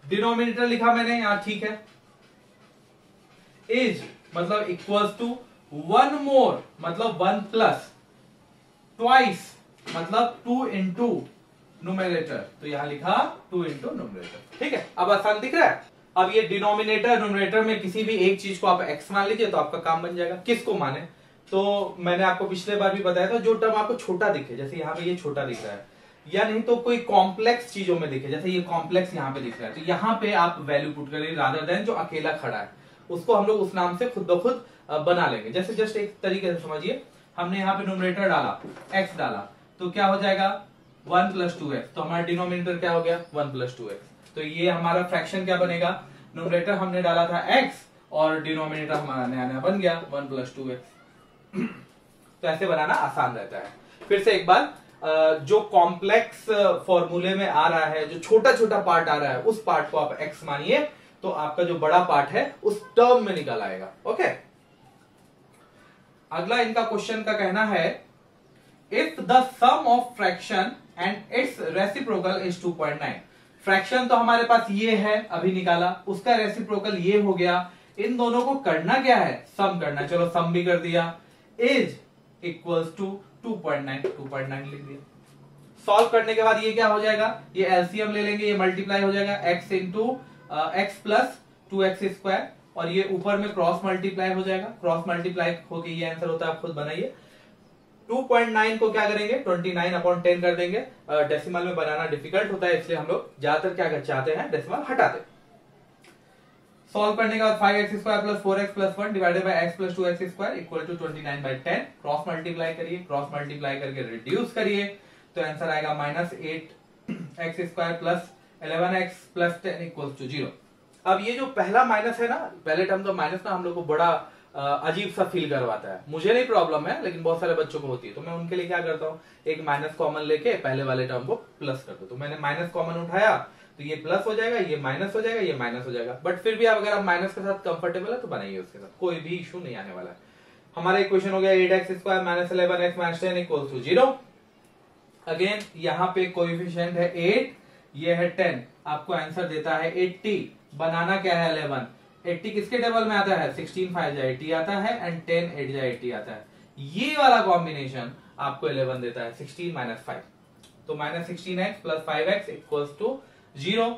डिनोमिनेटर लिखा मैंने यहां, ठीक है। इज मतलब इक्वल्स टू 1 मोर मतलब 1 प्लस, ट्वाइस मतलब 2 इंटू न्यूमरेटर, तो यहां लिखा 2 इंटू न्यूमरेटर, ठीक है। अब आसान दिख रहा है। अब ये डिनोमिनेटर न्यूमरेटर में किसी भी एक चीज को आप x मान लीजिए तो आपका काम बन जाएगा। किसको माने, तो मैंने आपको पिछले बार भी बताया था, जो टर्म आपको छोटा दिखे, जैसे यहाँ पे ये छोटा दिख रहा है, या नहीं तो कोई कॉम्प्लेक्स चीजों में दिखे, जैसे ये कॉम्प्लेक्स यहाँ पे दिख रहा है, तो यहाँ पे आप वैल्यू पुट करिए रादर देन जो अकेला खड़ा है, उसको हम लोग उस नाम से खुद ब खुद बना लेंगे। जैसे जस्ट एक तरीके से समझिए, हमने यहाँ पे न्यूमरेटर डाला, x डाला, तो क्या हो जाएगा 1 प्लस 2x, तो हमारा डिनोमिनेटर क्या हो गया 1 प्लस 2x। तो ये हमारा फ्रैक्शन क्या बनेगा, न्यूमरेटर हमने डाला था x और डिनोमिनेटर हमारा नया नया बन गया 1 प्लस 2x। तो ऐसे बनाना आसान रहता है। फिर से एक बार, जो कॉम्प्लेक्स फॉर्मूले में आ रहा है, जो छोटा छोटा पार्ट आ रहा है, उस पार्ट को आप x मानिए, तो आपका जो बड़ा पार्ट है उस टर्म में निकल आएगा। ओके, अगला इनका क्वेश्चन का कहना है, if the sum of fraction and its reciprocal is 2.9। Fraction तो हमारे पास ये है, अभी निकाला, उसका रेसिप्रोकल ये हो गया, इन दोनों को करना क्या है, सम करना है। चलो सम भी कर दिया, इज इक्वल्स टू 2.9 लिख दिया। सॉल्व करने के बाद ये क्या हो जाएगा, ये एलसीएम ले लेंगे, ये मल्टीप्लाई हो जाएगा x into x plus 2x square, और ये ऊपर में क्रॉस मल्टीप्लाई हो जाएगा, क्रॉस मल्टीप्लाई होके ये आंसर होता है, आप खुद बनाइए। 2.9 को क्या करेंगे 29/10 कर देंगे। डेसिमल में बनाना डिफिकल्ट होता है, इसलिए हम लोग ज्यादातर क्या चाहते हैं, डेसिमल हटाते। सॉल्व करने के बाद 5x square plus 4x plus 1 divided by x plus 2x square equal to 29/10। Cross multiply करिए, क्रॉस मल्टीप्लाई करके रिड्यूस करिए, तो आंसर आएगा -8x square plus 11x plus 10 equal to 0। अब ये जो पहला माइनस है ना, पहले टर्म का माइनस ना हम लोग को बड़ा अजीब सा फील करवाता है। मुझे नहीं प्रॉब्लम है, लेकिन बहुत सारे बच्चों को होती है, तो मैं उनके लिए क्या करता हूँ, एक माइनस कॉमन लेके पहले वाले टर्म को प्लस कर दो। तो मैंने माइनस कॉमन उठाया, तो ये प्लस हो जाएगा, ये माइनस हो जाएगा, ये माइनस हो जाएगा। बट फिर भी आप अगर आप माइनस के साथ कंफर्टेबल है तो बनाइए, उसके साथ कोई भी इशू नहीं आने वाला है। हमारा इक्वेशन हो गया 8x square minus 11x minus 10 equal to 0। Again यहाँ पे कोएफिशिएंट है 8, ये है 10, आपको आंसर देता है 80। बनाना क्या है 11, 80 किसके टेबल में आता है, 16 5 जा 80 आता है, एंड 10 8 जा 80 आता है। ये वाला कॉम्बिनेशन आपको 11 देता है, 16 माइनस 5, तो minus 16x plus 5x equals to 0।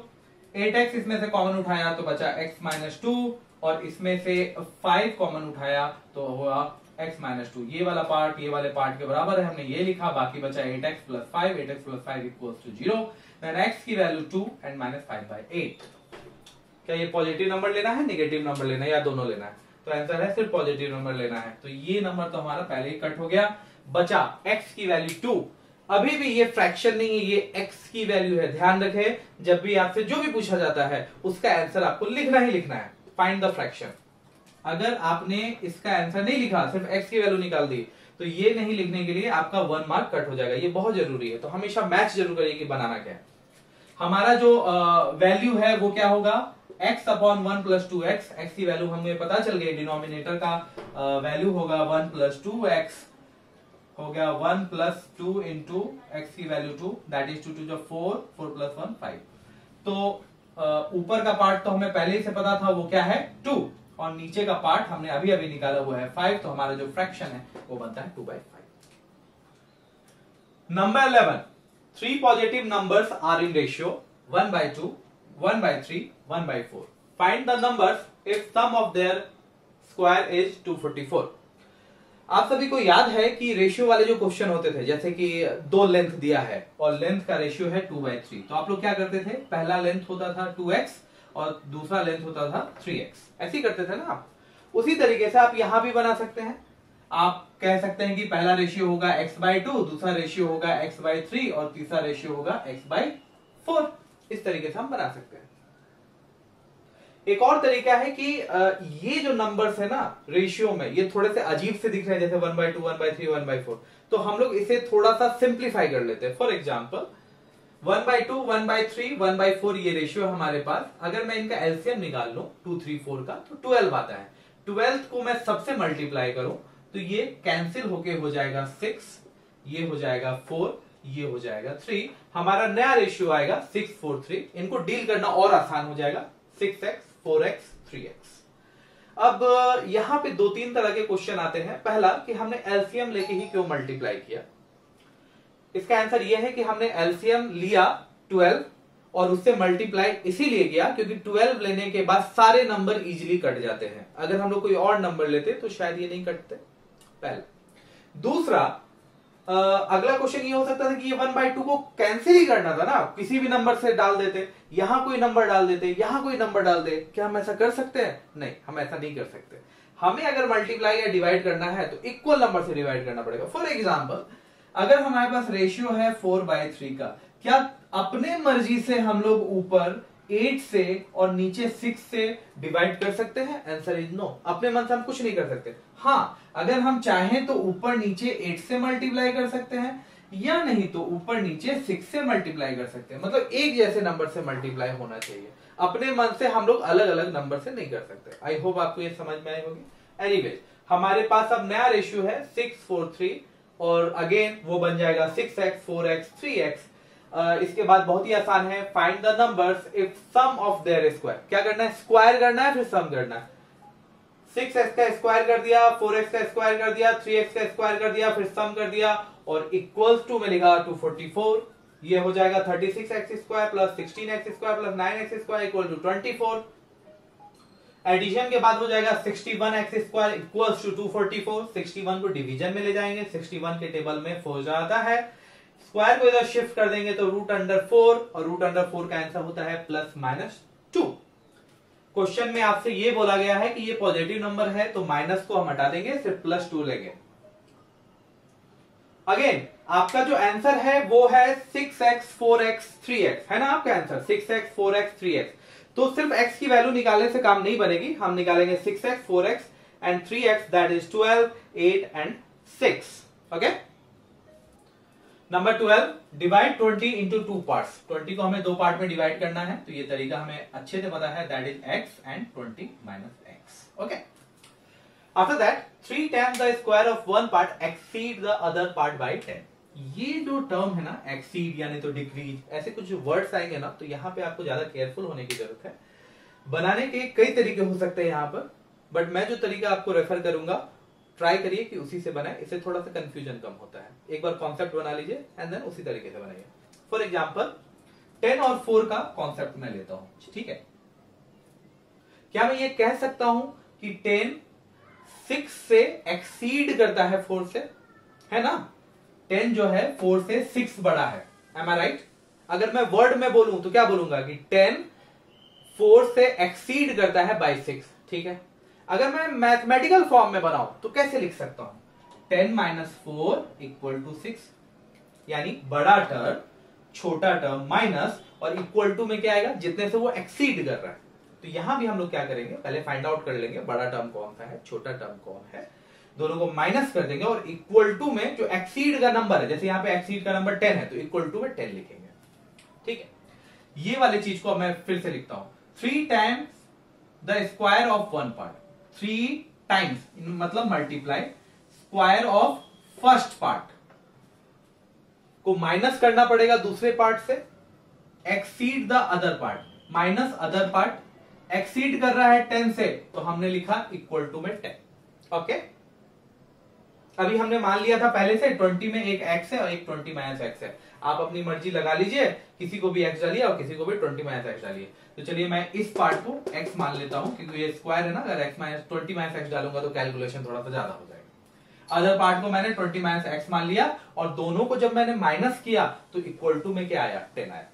8x इसमें से कॉमन उठाया तो बचा x माइनस 2, और इसमें से 5 कॉमन उठाया तो हुआ x माइनस 2। ये वाला पार्ट ये वाले पार्ट के बराबर है, हमने ये लिखा, बाकी बचा 8x plus 5, 8x plus 5 equals to 0। Then x की वैल्यू 2 एंड माइनस 5/8। क्या ये पॉजिटिव नंबर लेना है, नेगेटिव नंबर लेना है, या दोनों लेना है, तो आंसर है सिर्फ पॉजिटिव नंबर लेना है। तो ये नंबर तो हमारा पहले ही कट हो गया, बचा x की वैल्यू 2। अभी भी ये फ्रैक्शन नहीं है, ये x की वैल्यू है। ध्यान रखें, जब भी आपसे जो भी पूछा जाता है उसका आंसर आपको लिखना ही लिखना है, फाइंड द फ्रैक्शन। अगर आपने इसका आंसर नहीं लिखा, सिर्फ x की वैल्यू निकाल दी, तो ये नहीं लिखने के लिए आपका 1 मार्क कट हो जाएगा। ये बहुत जरूरी है, तो हमेशा मैच जरूर करिए कि बनाना क्या है। हमारा जो वैल्यू है वो क्या होगा, x upon 1 plus 2x, x की वैल्यू हमें पता चल गई, डिनोमिनेटर का वैल्यू होगा 1 प्लस 2x, हो गया 1 प्लस 2 इंटू एक्स की value 2, that is 2 to 4, 4 plus 1 5। तो ऊपर का पार्ट तो हमें पहले ही से पता था, वो क्या है 2, और नीचे का पार्ट हमने अभी अभी निकाला हुआ है 5, तो हमारा जो फ्रैक्शन है वो बनता है 2/5। Number 11, 3 positive numbers are in ratio 1/2, 1/3, 1/4। Find the numbers if sum of their square is 244। आप सभी को याद है कि रेशियो वाले जो क्वेश्चन होते थे, जैसे कि दो लेंथ दिया है और लेंथ का रेशियो है 2/3, तो आप लोग क्या करते थे, पहला लेंथ होता था 2x और दूसरा लेंथ होता था 3x, ऐसे ही करते थे ना आप। उसी तरीके से आप यहां भी बना सकते हैं। आप कह सकते हैं कि पहला रेशियो होगा x/2, दूसरा रेशियो होगा x/3 और तीसरा रेशियो होगा x/4। इस तरीके से हम बना सकते हैं। एक और तरीका है कि ये जो नंबर्स है ना रेशियो में, ये थोड़े से अजीब से दिख रहे हैं, जैसे 1/2, 1/3, 1/4, तो हम लोग इसे थोड़ा सा सिंप्लीफाई कर लेते हैं। फॉर एग्जांपल 1/2, 1/3, 1/4 ये रेशियो है हमारे पास। अगर मैं इनका एलसीएम निकाल लूं 2, 3, 4 का, तो 12 आता है। 12 को मैं सबसे मल्टीप्लाई करूं तो ये कैंसिल होके हो जाएगा 6, ये हो जाएगा 4, ये हो जाएगा 3, हमारा नया रेशियो आएगा 6, 4, 3। इनको डील करना और आसान हो जाएगा, 6x, 4x, 3x। अब यहां पे 2-3 तरह के क्वेश्चन आते हैं। पहला कि हमने एलसीएम लेके ही क्यों मल्टीप्लाई किया। इसका आंसर यह है कि हमने एलसीएम लिया 12 और उससे मल्टीप्लाई इसीलिए किया क्योंकि 12 लेने के बाद सारे नंबर इजीली कट जाते हैं। अगर हम लोग कोई और नंबर लेते तो शायद ये नहीं कटते। पहले दूसरा, अगला क्वेश्चन ये हो सकता था कि ये 1/2 को कैंसिल ही करना था ना, किसी भी नंबर से डाल देते, यहां कोई नंबर डाल देते, यहां कोई नंबर डाल दे। क्या हम ऐसा कर सकते हैं? नहीं, हम ऐसा नहीं कर सकते। हमें अगर मल्टीप्लाई या डिवाइड करना है तो इक्वल नंबर से डिवाइड करना पड़ेगा। फॉर एग्जाम्पल, अगर हमारे पास रेशियो है 4/3 का, क्या अपने मर्जी से हम लोग ऊपर 8 से और नीचे 6 से डिवाइड कर सकते हैं? Answer is no. अपने मन से हम कुछ नहीं कर सकते। हाँ, अगर हम चाहें तो ऊपर नीचे 8 से मल्टीप्लाई कर सकते हैं, या नहीं तो ऊपर नीचे 6 से मल्टीप्लाई कर सकते हैं। मतलब एक जैसे नंबर से मल्टीप्लाई होना चाहिए। अपने मन से हम लोग अलग अलग नंबर से नहीं कर सकते। आई होप आपको ये समझ में आई होगी। एनीवेज, हमारे पास अब नया रेशियो है 6, 4, 3 और अगेन वो बन जाएगा 6x, 4x, 3x। इसके बाद बहुत ही आसान है, find the numbers if sum of their square. क्या करना है? स्क्वायर करना है, फिर सम करना है। 6x का स्क्वायर कर दिया, 4x का स्क्वायर कर दिया, 3x का स्क्वायर कर दिया, फिर सम कर दिया और इक्वल्स टू में लिखा 244। ये हो जाएगा 36x square plus 16x square plus 9x square equal to 24। Addition के बाद हो जाएगा 61x स्क्वायर इक्वल्स टू 244। 61 को डिवीजन में ले जाएंगे, 61 के टेबल में 4 जाता है, स्क्वायर को इधर शिफ्ट कर देंगे तो √4 और √4 का आंसर होता है +-2। क्वेश्चन में आपसे ये बोला गया है कि ये पॉजिटिव नंबर है तो माइनस को हम हटा देंगे, सिर्फ +2 लेंगे। अगेन आपका जो आंसर है वो है 6x, 4x, 3x, है ना आपका आंसर 6x, 4x, 3x। तो सिर्फ x की वैल्यू निकालने से काम नहीं बनेगी, हम निकालेंगे 6x, 4x and 3x, that is 12, 8 and 6। Okay. Number 12, divide 20 into 2 parts. 20 को हमें 2 पार्ट में डिवाइड करना है, तो ये तरीका हमें अच्छे से पता है, that is x and 20 minus x। Okay. After that 3 times the square of one part exceed the other part by 10। ये जो टर्म है ना, एक्सीड यानी तो डिक्रीज, ऐसे कुछ वर्ड्स आएंगे ना, तो यहाँ पे आपको ज्यादा केयरफुल होने की जरूरत है। बनाने के कई तरीके हो सकते हैं यहाँ पर, बट मैं जो तरीका आपको रेफर करूंगा, ट्राई करिए कि उसी से बनाए, इससे थोड़ा सा कंफ्यूजन कम होता है। एक बार कॉन्सेप्ट बना लीजिए एंड देन उसी तरीके से बनाइए। फॉर एग्जांपल 10 और 4 का कॉन्सेप्ट मैं लेता हूं, ठीक है। क्या मैं ये कह सकता हूं कि 10 6 से एक्सीड करता है 4 से, है ना? 10 जो है 4 से 6 बड़ा है, एम आई राइट? अगर मैं वर्ड में बोलूं तो क्या बोलूंगा कि 10 4 से एक्सीड करता है बाय 6, ठीक है। अगर मैं मैथमेटिकल फॉर्म में बनाऊं तो कैसे लिख सकता हूं? 10 माइनस 4 इक्वल टू 6, यानी बड़ा टर्म छोटा टर्म माइनस और इक्वल टू में क्या आएगा? जितने से वो एक्सीड कर रहा है। तो यहां भी हम लोग क्या करेंगे, पहले फाइंड आउट कर लेंगे बड़ा टर्म कौन सा है, छोटा टर्म कौन है, दोनों को माइनस कर देंगे और इक्वल टू में जो एक्सीड का नंबर है, जैसे यहाँ पे एक्सीड का नंबर 10 है तो इक्वल टू में 10 लिखेंगे, ठीक है। ये वाली चीज को मैं फिर से लिखता हूं, 3 times the square of one part, 3 times मतलब multiply square of first part को माइनस करना पड़ेगा दूसरे पार्ट से, exceed the other part, minus other part exceed कर रहा है 10 से, तो हमने लिखा इक्वल टू में 10। ओके, अभी हमने मान लिया था पहले से 20 में एक x है और एक 20 माइनस x है। आप अपनी मर्जी लगा लीजिए, किसी को भी x डालिए और किसी को भी 20 माइनस x डालिए। तो चलिए मैं इस पार्ट को x मान लेता हूं, क्योंकि ये स्क्वायर है ना, अगर x माइनस 20 माइनस x डालूंगा तो कैलकुलेशन थोड़ा सा ज्यादा हो जाएगा। अदर पार्ट को मैंने 20 माइनस x मान लिया और दोनों को जब मैंने माइनस किया तो इक्वल टू में क्या आया, 10 आया।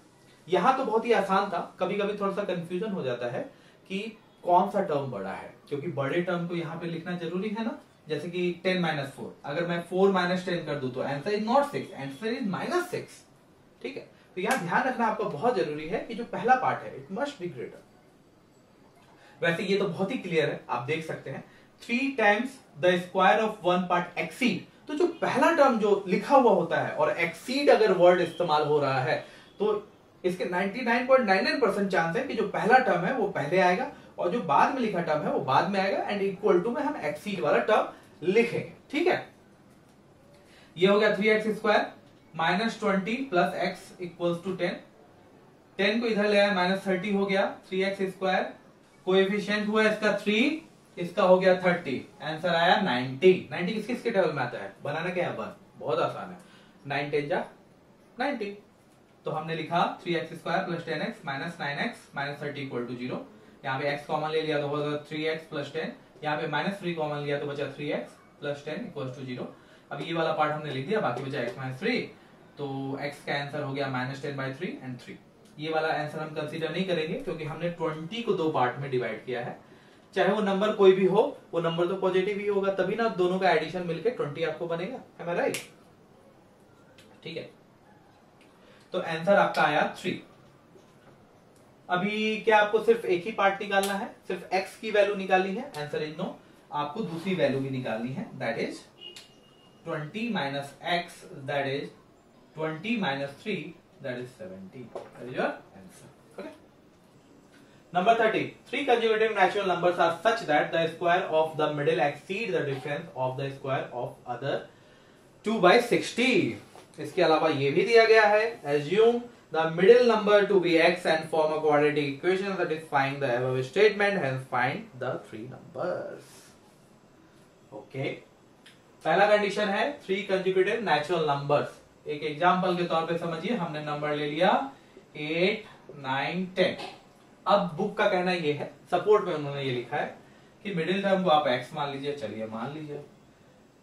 यहां तो बहुत ही आसान था, कभी कभी थोड़ा सा कंफ्यूजन हो जाता है कि कौन सा टर्म बड़ा है, क्योंकि बड़े टर्म को यहाँ पे लिखना जरूरी है ना। जैसे कि 10 माइनस 4, अगर मैं 4 माइनस 10 कर दूं तो answer is not 6, answer is minus 6। ठीक है, तो यहां ध्यान रखना आपका बहुत जरूरी है कि जो पहला पार्ट है इट मस्ट बी ग्रेटर। वैसे ये तो बहुत ही क्लियर है, आप देख सकते हैं 3 times the square of one part exceed, तो जो पहला टर्म जो लिखा हुआ होता है और एक्सीड अगर वर्ड इस्तेमाल हो रहा है तो इसके 99.99% चांस है कि जो पहला टर्म है वो पहले आएगा और जो बाद में लिखा टर्म है वो बाद में आएगा, एंड इक्वल टू में हम एक्सीड वाला टर्म लिखेंगे। ठीक है, ये हो गया 3x square minus 20 plus x equals to 10, 10 को इधर ले आया माइनस 30 हो गया 3x स्क्वायर, कोएफिशिएंट हुआ इसका 3, इसका हो गया 30, आंसर आया 90। 90 किस किस के टेबल में आता है, बनाना क्या है, 1, बहुत आसान है, 9 10 जा 90। तो हमने लिखा 3x square plus 10x minus 9x minus 30 equal to 0। यहाँ पे x कॉमन ले लिया तो हो गया 3x प्लस 10, यहाँ पे माइनस 3 कॉमन लिया तो बचा 3x प्लस 10 इक्वल टू 0। अब ये वाला पार्ट हमने लिख दिया, बाकी बचा x माइनस 3, तो x का आंसर हो गया माइनस 10/3 एंड 3। ये वाला आंसर हम कंसीडर नहीं करेंगे क्योंकि हमने 20 को 2 पार्ट में डिवाइड किया है। चाहे वो नंबर कोई भी हो, वो नंबर तो पॉजिटिव ही होगा, तभी ना दोनों का एडिशन मिलकर 20 आपको बनेगा, है मैं राइट? ठीक है, तो आंसर आपका आया 3। अभी क्या आपको सिर्फ एक ही पार्ट निकालना है, सिर्फ x की वैल्यू निकालनी है, आंसर इज नो। आपको दूसरी वैल्यू भी निकालनी है, that is 20 minus x, that is 20 minus 3, that is 70, that is your answer. Okay, number 30, 3 consecutive natural numbers are such that the square of the middle exceed the difference of the square of other 2/60। इसके अलावा ये भी दिया गया है, assume the middle number to be x and form a quadratic equation satisfying the above statement, hence find the 3 numbers। Okay, पहला कंडीशन है 3 consecutive natural numbers। एक एग्जांपल के तौर पे समझिए, हमने नंबर ले लिया 8 9 10। अब बुक का कहना ये है, सपोर्ट में उन्होंने ये लिखा है कि मिडिल टर्म को आप x मान लीजिए, चलिए मान लीजिए,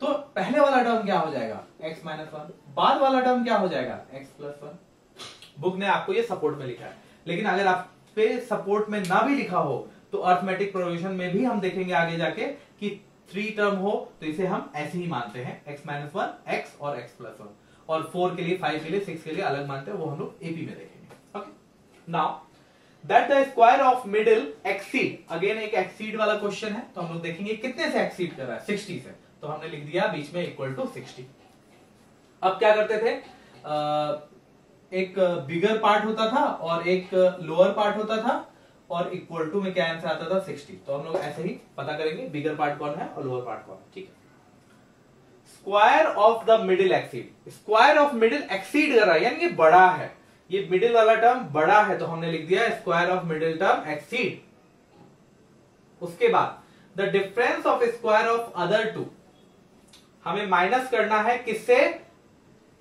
तो पहले वाला टर्म क्या हो जाएगा, x माइनस 1, बाद वाला टर्म क्या हो जाएगा, x प्लस 1। बुक ने आपको ये सपोर्ट में लिखा है, लेकिन अगर आप पे सपोर्ट में ना भी लिखा हो तो अर्थमेटिक प्रोग्रेशन में भी हम देखेंगे आगे जाके कि 3 टर्म हो तो इसे हम ऐसे ही मानते हैं, x माइनस 1 x और x प्लस 1, और 4 के लिए 5 के लिए 6 के लिए अलग मानते हैं, वो हम लोग एपी में देखेंगे। Okay, now that the square of middle exceed, again एक एक्सीड वाला क्वेश्चन है, तो हम लोग देखेंगे कितने से एक्सीड कर रहा है, 60 से, तो हमने लिख दिया बीच में इक्वल टू 60। अब क्या करते थे, एक बिगर पार्ट होता था और एक लोअर पार्ट होता था, और इक्वल टू में क्या आंसर आता था, 60। तो हम लोग ऐसे ही पता करेंगे बिगर पार्ट कौन है और लोअर पार्ट कौन है। ठीक है, square of the middle exceed, square of middle exceed कर रहा है, यानी ये बड़ा है, ये मिडिल वाला टर्म बड़ा है, तो हमने लिख दिया square of middle term exceed. उसके बाद the difference of square of other 2, हमें माइनस करना है किससे,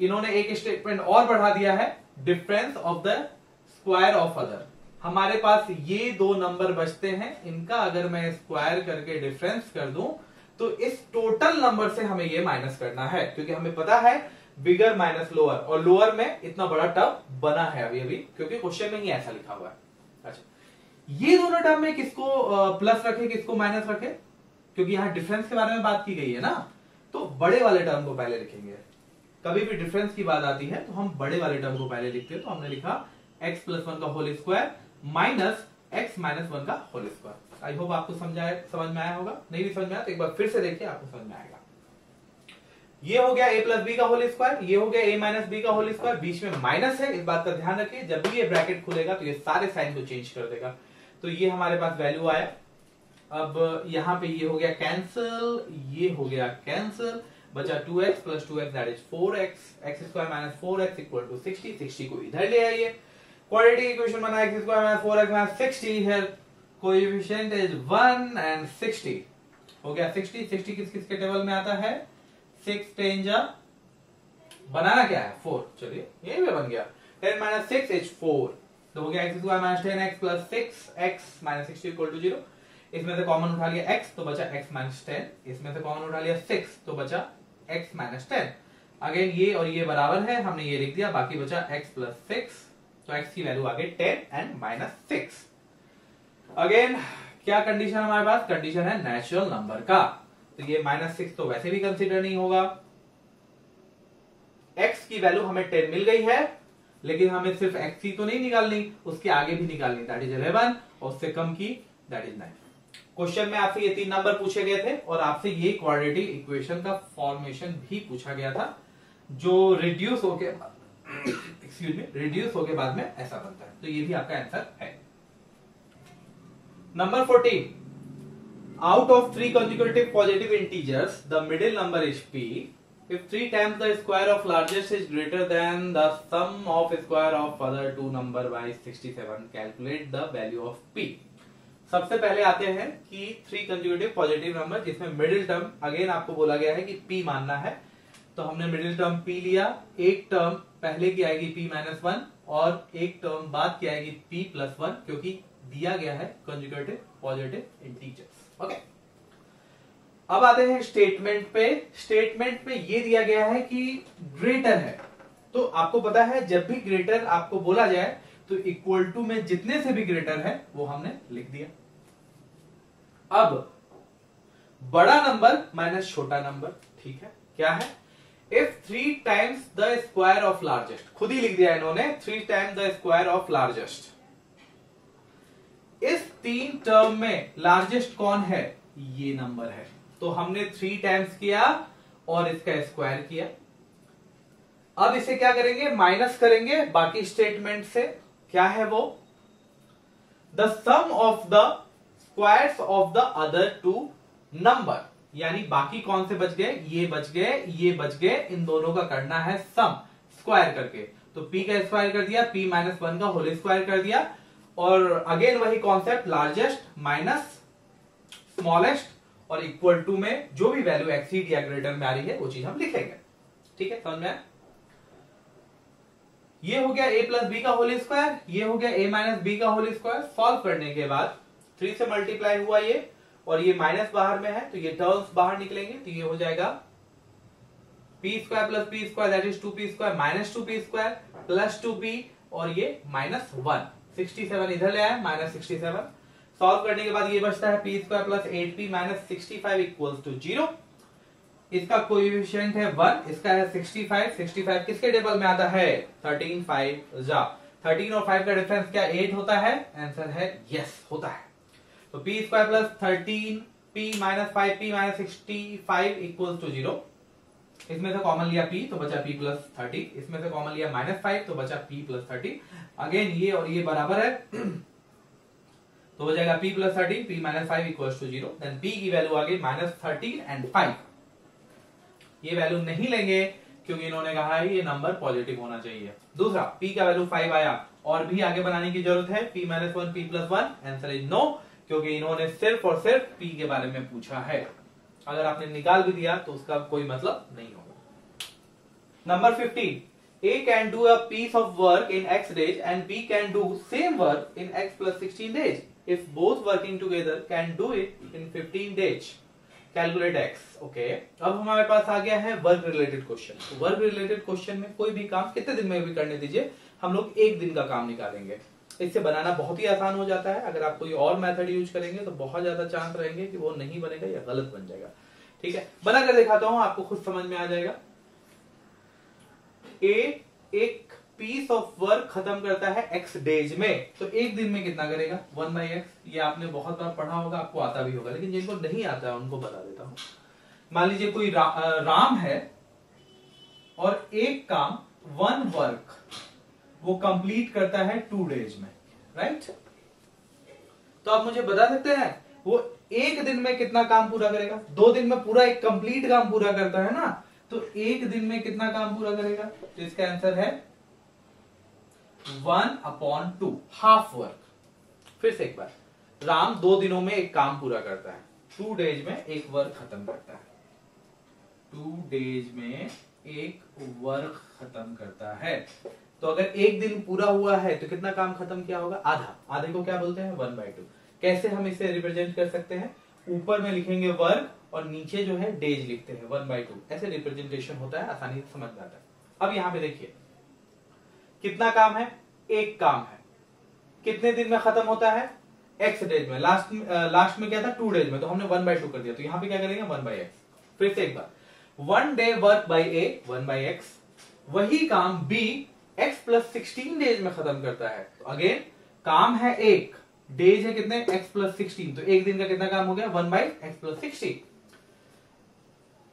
इन्होंने एक स्टेटमेंट और बढ़ा दिया है, difference of the square of other. हमारे पास ये 2 नंबर बचते हैं, इनका अगर मैं स्क्वायर करके डिफरेंस कर दूं तो इस टोटल नंबर से हमें ये माइनस करना है, क्योंकि हमें पता है बिगर माइनस लोअर, और लोअर में इतना बड़ा टर्म बना है अभी क्योंकि क्वेश्चन में ही ऐसा लिखा हुआ है। अच्छा, ये दोनों टर्म में किसको प्लस रखे किसको माइनस रखे, क्योंकि यहां डिफरेंस के बारे में बात की गई है ना, तो बड़े वाले टर्म को पहले लिखेंगे। कभी भी डिफरेंस की बात आती है तो हम बड़े वाले टर्म को पहले लिखते हैं, तो हमने लिखा x प्लस 1 का whole square minus x minus 1 का होल स्क्वायर। आई होप आपको समझ में आया होगा, नहीं भी समझ में आया तो एक बार फिर से देखिए, आपको समझ में आएगा। ये हो गया a प्लस बी का होल स्क्वायर, ये हो गया a माइनस बी का होल स्क्वायर, बीच में माइनस है, इस बात का ध्यान रखिए, जब भी ये ब्रैकेट खुलेगा तो ये सारे साइन को चेंज कर देगा। तो ये हमारे पास वैल्यू आया। अब यहाँ पे ये हो गया कैंसिल, ये हो गया कैंसिल, बचा 2x plus 2x that is 4x, x square minus 4x equal to 60। 60 को इधर ले आइए, क्वाड्रेटिक इक्वेशन बना x square minus 4x minus 60 here coefficient is 1 and 60 हो गया 60। 60 किस किस के टेबल में आता है? 6 10 जा, बनाना क्या है 4, चलिए ये भी बन गया 10 माइनस 6 इज 4, तो हो गया x square minus 10x plus 6x minus 60 equal to 0। इसमें से कॉमन उठा लिया x तो बचा x माइनस 10, इसमें से कॉमन उठा लिया 6 तो बचा x माइनस 10। अगेन ये और ये बराबर है, हमने ये लिख दिया, बाकी बचा x प्लस 6, तो x की वैल्यू आ गई 10 एंड माइनस 6। अगेन क्या कंडीशन हमारे पास? कंडीशन है नेचुरल नंबर का, तो ये माइनस 6 तो वैसे भी कंसीडर नहीं होगा। x की वैल्यू हमें 10 मिल गई है, लेकिन हमें सिर्फ x ही तो नहीं निकालनी, उसके आगे भी निकालनी, दैट इज 11, और उससे कम की दैट इज 9। क्वेश्चन में आपसे ये 3 नंबर पूछे गए थे और आपसे ये क्वाड्रेटिक इक्वेशन का फॉर्मेशन भी पूछा गया था, जो रिड्यूस होके एक्सक्यूज मी रिड्यूस होके बाद में ऐसा बनता है, तो ये भी आपका आंसर है। Number 14, out of 3 consecutive positive integers the middle number is p if 3 times the square of largest is greater than the sum of square of other two number by 67 calculate the value of p। सबसे पहले आते हैं कि 3 कंसेक्यूटिव पॉजिटिव नंबर जिसमें मिडिल टर्म, अगेन आपको बोला गया है कि p मानना है, तो हमने मिडिल टर्म p लिया, एक टर्म पहले की आएगी p माइनस 1 और एक टर्म बाद की आएगी p प्लस 1, क्योंकि दिया गया है कंसेक्यूटिव पॉजिटिव इंटीजर्स। ओके, अब आते हैं स्टेटमेंट पे। स्टेटमेंट पे ये दिया गया है कि ग्रेटर है, तो आपको पता है जब भी ग्रेटर आपको बोला जाए तो इक्वल टू में जितने से भी ग्रेटर है वो हमने लिख दिया। अब बड़ा नंबर माइनस छोटा नंबर, ठीक है, क्या है? If 3 times the square of largest, खुद ही लिख दिया इन्होंने 3 times the square of largest. इस 3 टर्म में लार्जेस्ट कौन है? ये नंबर है, तो हमने 3 टाइम्स किया और इसका स्क्वायर किया। अब इसे क्या करेंगे? माइनस करेंगे बाकी स्टेटमेंट से। क्या है वो? The sum of the squares of the other 2 number, यानी बाकी कौन से बच गए? ये बच गए, ये बच गए, इन दोनों का करना है सम स्क्वायर करके। तो p का स्क्वायर कर दिया, p माइनस 1 का होल स्क्वायर कर दिया, और अगेन वही कॉन्सेप्ट, लार्जेस्ट माइनस स्मॉलेस्ट, और इक्वल टू में जो भी वैल्यू एक्सीड या ग्रेटर में आ रही है वो चीज हम लिखेंगे। ठीक है, समझ में? ये हो गया a प्लस बी का होल स्क्वायर, ये हो गया a माइनस बी का होल स्क्वायर। सॉल्व करने के बाद 3 से मल्टीप्लाई हुआ ये, और ये माइनस बाहर में है तो ये टर्म्स बाहर निकलेंगे, तो ये हो जाएगा p square plus p square that is 2p square minus 2p square plus 2p, और ये माइनस 1। 67 इधर ले आया, माइनस 67। सॉल्व करने के बाद ये बचता है p square plus 8p minus 65 equals to 0। इसका कोएफिशिएंट है 1, इसका है 65। 65 किसके टेबल में आता है? 13 5 जा, 13 और 5 का डिफरेंस क्या 8 होता है? आंसर है यस होता है। तो p square plus 13p minus 5p minus 65 equals to 0। इसमें से कॉमन लिया p तो बचा p प्लस 30, इसमें से कॉमन लिया माइनस 5 तो बचा p प्लस 30। अगेन ये और ये बराबर है तो हो जाएगा p plus 30, p minus 5 equals to 0। Then p की वैल्यू आ गई माइनस 13 एंड 5। ये वैल्यू नहीं लेंगे क्योंकि इन्होंने कहा है ये नंबर पॉजिटिव होना चाहिए। दूसरा, p का वैल्यू 5 आया, और भी आगे बनाने की जरूरत है, p minus 1 p plus 1, answer is no, क्योंकि इन्होंने सिर्फ और सिर्फ p के बारे में पूछा है। अगर आपने निकाल भी दिया तो उसका कोई मतलब नहीं होगा। Number 15, a can do a piece of work in x days and b can do same work in x plus 16 days if both working together can do it in 15 days। Calculate x। Okay, अब हमारे पास आ गया है वर्क रिलेटेड क्वेश्चन। तो वर्क रिलेटेड क्वेश्चन में कोई भी काम कितने दिन में भी करने दीजिए, हम लोग 1 दिन का काम निकालेंगे। इससे बनाना बहुत ही आसान हो जाता है। अगर आप कोई और मेथड यूज करेंगे तो बहुत ज्यादा चांस रहेंगे कि वो नहीं बनेगा या गलत बन जाएगा। ठीक है, बना कर दिखाता हूं, आपको खुद समझ में आ जाएगा। एक पीस ऑफ वर्क खत्म करता है x डेज में, तो 1 दिन में कितना करेगा? 1/x। ये आपने बहुत बार पढ़ा होगा, आपको आता भी होगा, लेकिन जिनको नहीं आता है उनको बता देता हूं। मान लीजिए कोई राम है और एक काम 1 वर्क वो कंप्लीट करता है 2 डेज में, राइट? तो आप मुझे बता सकते हैं वो एक दिन में कितना काम पूरा करेगा? 2 दिन में पूरा एक कंप्लीट काम पूरा करता है ना, तो एक दिन में कितना काम पूरा करेगा? तो इसका आंसर है 1/2, हाफ वर्क। फिर से एक बार, राम 2 दिनों में एक काम पूरा करता है, 2 डेज में एक वर्क खत्म करता है, 2 डेज में एक वर्क खत्म करता है। तो अगर एक दिन पूरा हुआ है तो कितना काम खत्म किया होगा? आधा। आधे को क्या बोलते हैं? 1/2। कैसे हम इसे रिप्रेजेंट कर सकते हैं? ऊपर में लिखेंगे वर्क और नीचे जो है डेज लिखते हैं 1/2, ऐसे रिप्रेजेंटेशन होता है, आसानी से समझ में आता है। अब यहां पे देखिए कितना काम है? एक काम है। कितने दिन में खत्म होता है? x डेज में। लास्ट में क्या था? 2 डेज में, तो हमने 1/2 कर दिया, तो यहां पे क्या करेंगे? 1/x। फिर से एक बार, 1 day work by a 1/x, वही काम b x + 16 डेज में खत्म करता है। तो अगेन काम है एक, डेज है कितने? x + 16, तो एक दिन का कितना काम हो गया? 1/x + 16।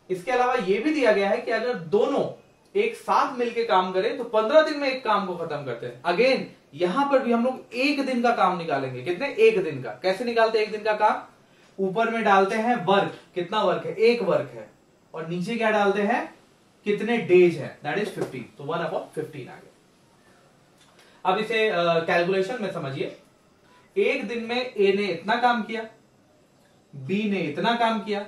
इसके अलावा यह भी दिया गया है कि अगर दोनों एक साथ मिलकर काम करें तो 15 दिन में एक काम को खत्म करते हैं। अगेन यहां पर भी हम लोग एक दिन का काम निकालेंगे। कितने? एक दिन का। कैसे निकालते हैं एक दिन का काम? ऊपर में डालते हैं वर्क, कितना वर्क है? एक वर्क है, और नीचे क्या डालते हैं? कितने डेज है? दैट इज 15, तो 1/15 आ गया। अब इसे कैलकुलेशन में समझिए। एक दिन में ए ने इतना काम किया, बी ने इतना काम किया,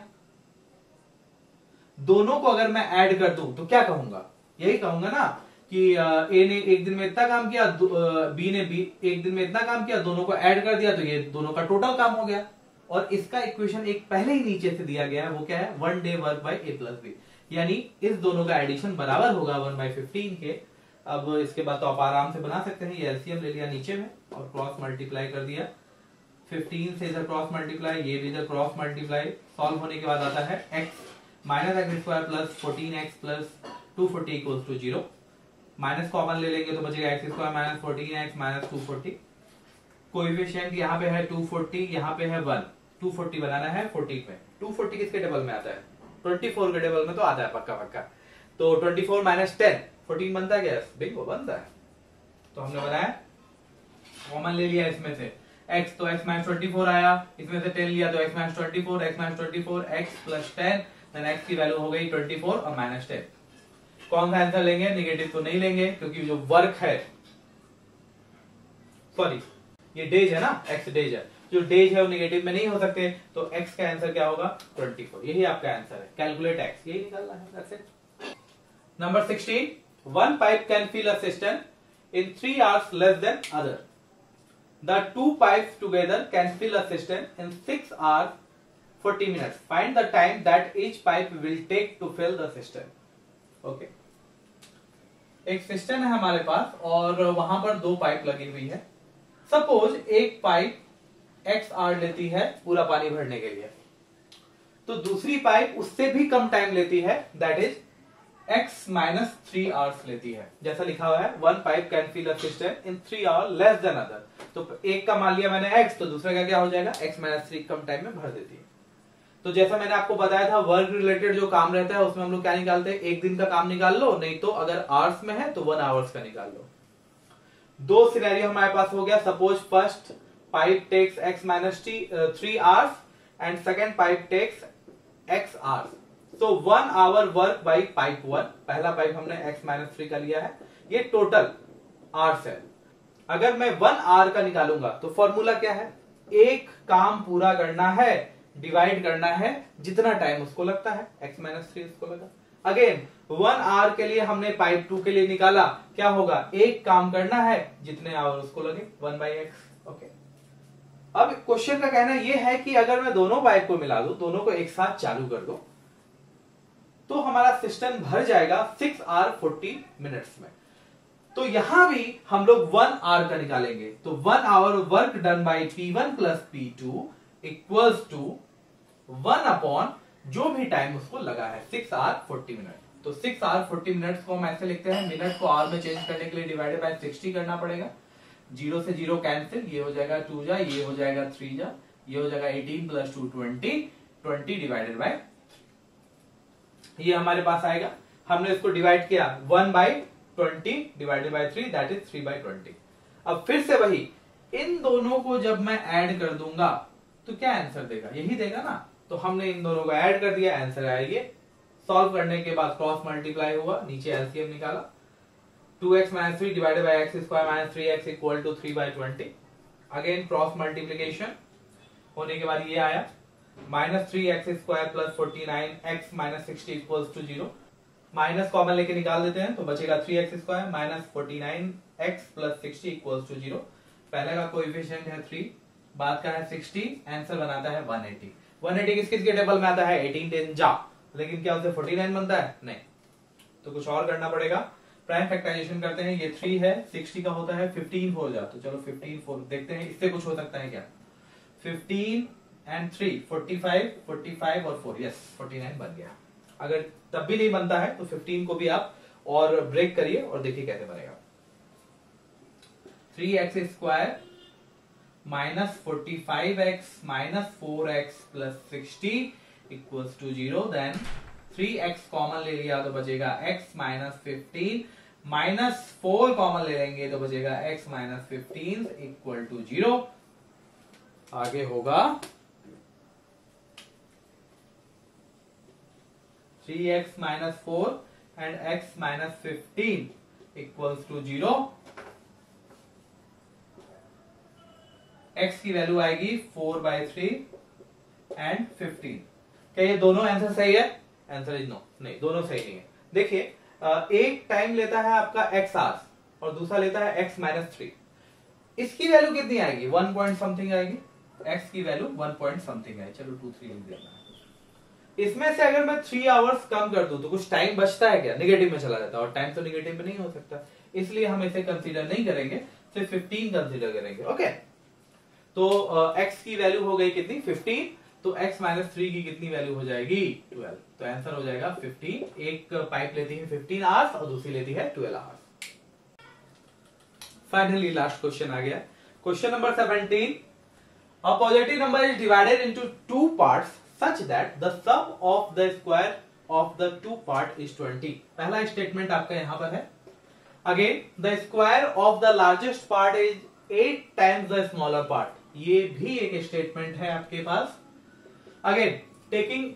दोनों को अगर मैं ऐड कर दूं तो क्या कहूंगा? यही कहूंगा ना कि ए ने एक दिन में इतना काम किया, बी ने एक दिन में इतना काम किया, दोनों को ऐड कर दिया, तो ये दोनों का टोटल काम हो गया। और इसका इक्वेशन एक पहले ही नीचे से दिया गया है, वो क्या है? 1 day work by a + b, यानी इस दोनों का एडिशन बराबर होगा 1/15 के। अब इसके बाद तो आप आराम से बना सकते हैं। ये एलसीएम ले लिया नीचे में और क्रॉस मल्टीप्लाई कर दिया, 15 से इधर क्रॉस मल्टीप्लाई, ये भी इधर क्रॉस मल्टीप्लाई। सॉल्व होने के बाद आता है x - x² + 14x + 240 = 0। Minus common ले लेंगे तो बचेगा x² - 14x - 240। कोएफिशिएंट यहाँ पे है 240, यहाँ पे है 1। 240 बनाना है 14 में। 240 किसके टेबल में आता है? 24 के टेबल में तो आता है पक्का पक्का। तो 24 - 10 14 बनता है क्या? बिल्कुल बनता है। तो हमने बनाया, कॉमन ले लिया इसमें से x, तो x - 24 आया, इसमें से 10 लिया तो x - 24, x - 24, x + 10, then x की वैल्यू हो गई 24 और -10। कौन सा आंसर लेंगे? निगेटिव तो नहीं लेंगे, क्योंकि जो वर्क है, सॉरी ये डेज है ना, x डेज है, जो डेज है वो निगेटिव में नहीं हो सकते, तो x का आंसर क्या होगा? 24। यही आपका आंसर है। कैलकुलेट x, यही निकालना है। That's it. Number 16, one pipe can fill a cistern in 3 hours less than other. The 2 pipes together can fill a cistern in 6 hours 40 minutes. Find the time that each pipe will take to fill the cistern. Okay. एक सिस्टम है हमारे पास और वहां पर 2 पाइप लगी हुई है। सपोज एक पाइप x आवर लेती है पूरा पानी भरने के लिए, तो दूसरी पाइप उससे भी कम टाइम लेती है, दैट इज x - 3 आवर्स लेती है। जैसा लिखा हुआ है, one pipe can fill a system in 3 hour less than other. तो एक का मान लिया मैंने x, तो दूसरे का क्या हो जाएगा? x - 3 कम टाइम में भर देती है। तो जैसा मैंने आपको बताया था, वर्क रिलेटेड जो काम रहता है उसमें हम लोग क्या निकालते हैं? एक दिन का काम निकाल लो, नहीं तो अगर आवर्स में है तो 1 आवर्स का निकाल लो। 2 सिनेरियो हमारे पास हो गया। Suppose first pipe takes x - 3 hours and second pipe takes x hours. तो 1 आवर वर्क बाई पाइप 1, पहला पाइप हमने x - 3 का लिया है, ये टोटल आवर्स है। अगर मैं 1 आवर का निकालूंगा तो फॉर्मूला क्या है? एक काम पूरा करना है, डिवाइड करना है जितना टाइम उसको लगता है, x - 3 उसको लगा। अगेन 1 आवर के लिए हमने पाइप 2 के लिए निकाला, क्या होगा? एक काम करना है जितने आवर उसको लगे, 1/x। ओके। अब क्वेश्चन का कहना यह है कि अगर मैं दोनों पाइप को मिला दूं, दोनों को एक साथ चालू कर दूं, तो हमारा सिस्टम भर जाएगा 6 आवर 40 मिनट्स में। तो यहां भी हम लोग 1 आवर का निकालेंगे, तो 1 hour work done by P1 + P2 equals to 1 upon जो भी टाइम उसको लगा है, 6 आवर 40 मिनट। तो 6 आवर 40 मिनट्स को हम ऐसे लिखते हैं, मिनट को आवर में चेंज करने के लिए डिवाइडेड बाय 60 करना पड़ेगा। 0 से 0 कैंसिल, ये हो जाएगा 2 जा, ये हो जाएगा 3 जा, ये हो जाएगा 18 + 2 20, 20 डिवाइडेड बाय, ये हमारे पास आएगा। हमने इसको डिवाइड किया 1/20 डिवाइडेड बाय 3, दैट इज 3/20। अब फिर से वही इन दोनों को जब मैं ऐड कर दूंगा तो क्या आंसर देगा, यही देगा ना। तो हमने इन दोनों को ऐड कर दिया, आंसर आया ये। सॉल्व करने के बाद क्रॉस मल्टीप्लाई हुआ, नीचे एलसीएम निकाला, 2x minus 3 divided by x square minus 3x equal to 3/20। Again cross multiplication होने के बाद ये आया minus 3x square plus 49x minus 60 equals to 0। Minus common लेके निकाल देते हैं तो बचेगा 3x square minus 49x plus 60 equals to 0। पहले का कोएफिशिएंट है 3, बाद का है 60, आंसर बनाता है 180। 180 किस किस के टेबल में आता है, 18 10 जा, लेकिन क्या उससे 49 बनता है, नहीं, तो कुछ और करना पड़ेगा। प्राइम फैक्टराइजेशन करते हैं, ये 3 है, 60 का होता है 15 4 जा, तो चलो 15 4 देखते हैं इससे कुछ हो सकता है क्या। 15 एंड 3 45 45 और 4, यस 49 बन गया। अगर तब भी नहीं बनता है तो 15 को भी आप और ब्रेक करिए और देखिए कैसे बनेगा। 3x square minus 45x minus 4x plus 60 equals to 0। Then 3x common ले लिया तो बचेगा x माइनस 15 माइनस 4 कॉमन ले लेंगे तो बचेगा x माइनस 15 इक्वल टू 0। आगे होगा 3x minus 4 and x minus 15 equals to 0। x की वैल्यू आएगी 4/3 एंड 15। क्या ये दोनों आंसर सही है, आंसर इज नो, नहीं दोनों सही नहीं है। देखिए एक टाइम लेता है आपका x आवर्स और दूसरा लेता है x माइनस 3। इसकी वैल्यू कितनी आएगी, 1 पॉइंट समथिंग आएगी, x की वैल्यू 1 पॉइंट समथिंग है, चलो 2 3 लिख देना। इसमें से अगर मैं 3 आवर्स कम कर दूं तो कुछ टाइम बचता है क्या, निगेटिव में चला जाता है, और टाइम तो निगेटिव में नहीं हो सकता, इसलिए हम इसे कंसीडर नहीं करेंगे, सिर्फ 15 कंसीडर करेंगे। ओके, तो x की वैल्यू हो गई कितनी 15, तो x माइनस 3 की कितनी वैल्यू हो जाएगी 12, तो आंसर हो जाएगा 15। एक पाइप लेती है 15 आवर्स और दूसरी लेती है 12 आवर्स। फाइनली लास्ट क्वेश्चन आ गया, question number 17। A positive number is divided into two parts such that the sum of the square of the two part is 20। पहला स्टेटमेंट आपका यहां पर है। Again, the square of the largest part is 8 times the smaller part। ये भी एक स्टेटमेंट है आपके पास। Again, taking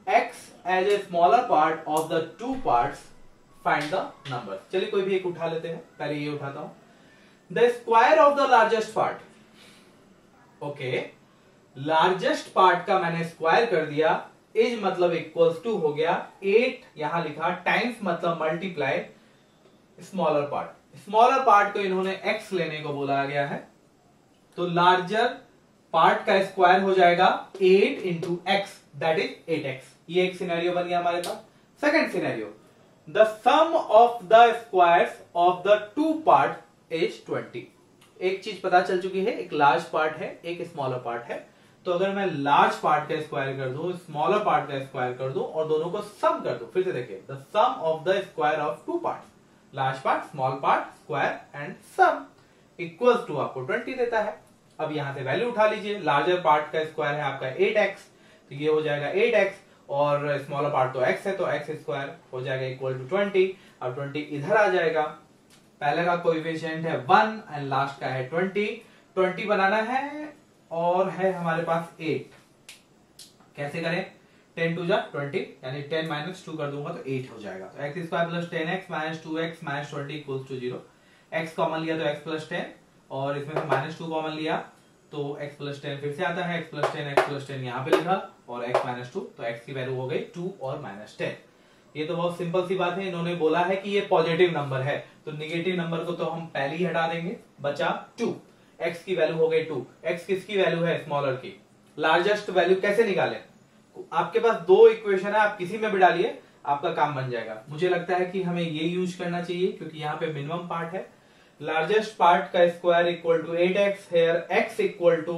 x as a smaller part of the two parts, find the number। चलिए कोई भी एक उठा लेते हैं, पहले ये उठाता हूं। The square of the largest part, okay, largest part का मैंने स्क्वायर कर दिया, इज मतलब इक्वल्स टू हो गया 8, यहां लिखा टाइम्स मतलब multiply smaller part. Smaller part को इन्होंने x लेने को बोला गया है, तो लार्जर पार्ट का स्क्वायर हो जाएगा 8 into x, that is 8x। ये एक सिनेरियो बन गया हमारे पास। Second scenario, the sum of the squares of the two part is 20। एक चीज पता चल चुकी है, एक लार्ज पार्ट है, एक स्मॉलर पार्ट है, तो अगर मैं लार्ज पार्ट का स्क्वायर कर दूं, स्मॉलर पार्ट का स्क्वायर कर दूं और दोनों को सम कर दूं, फिर से देखिए, the sum of the square of two part, large part small part square and sum equals to आपको 20 देता है। अब यहां से वैल्यू उठा लीजिए, लार्जर पार्ट का स्क्वायर है आपका 8x, तो ये हो जाएगा 8x और स्मॉलर पार्ट तो x है, तो x स्क्वायर हो जाएगा इक्वल टू 20। अब 20 इधर आ जाएगा, पहले का कोएफिशिएंट है 1 एंड लास्ट का है 20। 20 बनाना है और है हमारे पास 8, कैसे करें, 10 2 जा 20, यानी 10 माइनस 2 कर दूंगा तो 8 हो जाएगा। तो x square plus 10x minus 2x minus 20 equals to 0। x common लिया तो x प्लस 10 और इसमें से माइनस 2 कॉमन लिया तो x प्लस 10 फिर से आता है, x प्लस 10 यहाँ पे लिखा और x माइनस 2, तो x की वैल्यू हो गई 2 और माइनस 10। ये तो बहुत सिंपल सी बात है, इन्होंने बोला है कि ये पॉजिटिव नंबर है, तो निगेटिव नंबर को तो हम पहले ही हटा देंगे, बचा 2। x की वैल्यू हो गई 2, x किसकी वैल्यू है, स्मॉलर की। लार्जेस्ट वैल्यू कैसे निकालें, आपके पास दो इक्वेशन है, आप किसी में भी डालिए आपका काम बन जाएगा। मुझे लगता है कि हमें ये यूज करना चाहिए क्योंकि यहाँ पे मिनिमम पार्ट है। लार्जेस्ट पार्ट का square equal to 8x, here x equal to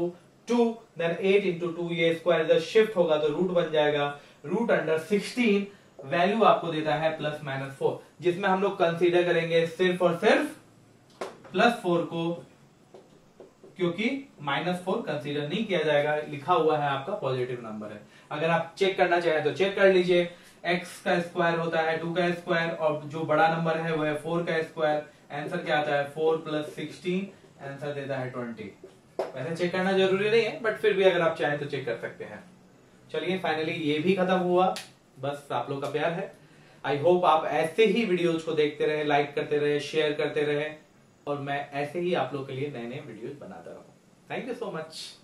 2, then 8 into 2, ये स्क्वायर जब शिफ्ट होगा तो रूट बन जाएगा, रूट अंडर 16, वैल्यू आपको देता है प्लस माइनस 4, जिसमें हम लोग कंसीडर करेंगे सिर्फ और सिर्फ प्लस 4 को, क्योंकि माइनस 4 कंसीडर नहीं किया जाएगा, लिखा हुआ है आपका पॉजिटिव नंबर है। अगर आप चेक करना चाहें तो चेक कर लीजिए, x का स्क्वायर होता है 2 का स्क्वायर और जो बड़ा नंबर है वो है 4 का स्क्वायर, आंसर क्या आता है 4 प्लस 16 आंसर देता है 20। वैसे चेक करना जरूरी नहीं है, बट फिर भी अगर आप चाहें तो चेक कर सकते हैं। चलिए फाइनली ये भी खत्म हुआ, बस आप लोग का प्यार है। आई होप आप ऐसे ही वीडियोज को देखते रहे, लाइक करते रहे, शेयर करते रहे, और मैं ऐसे ही आप लोग के लिए नए नए वीडियोज बनाता रहूं। Thank you so much.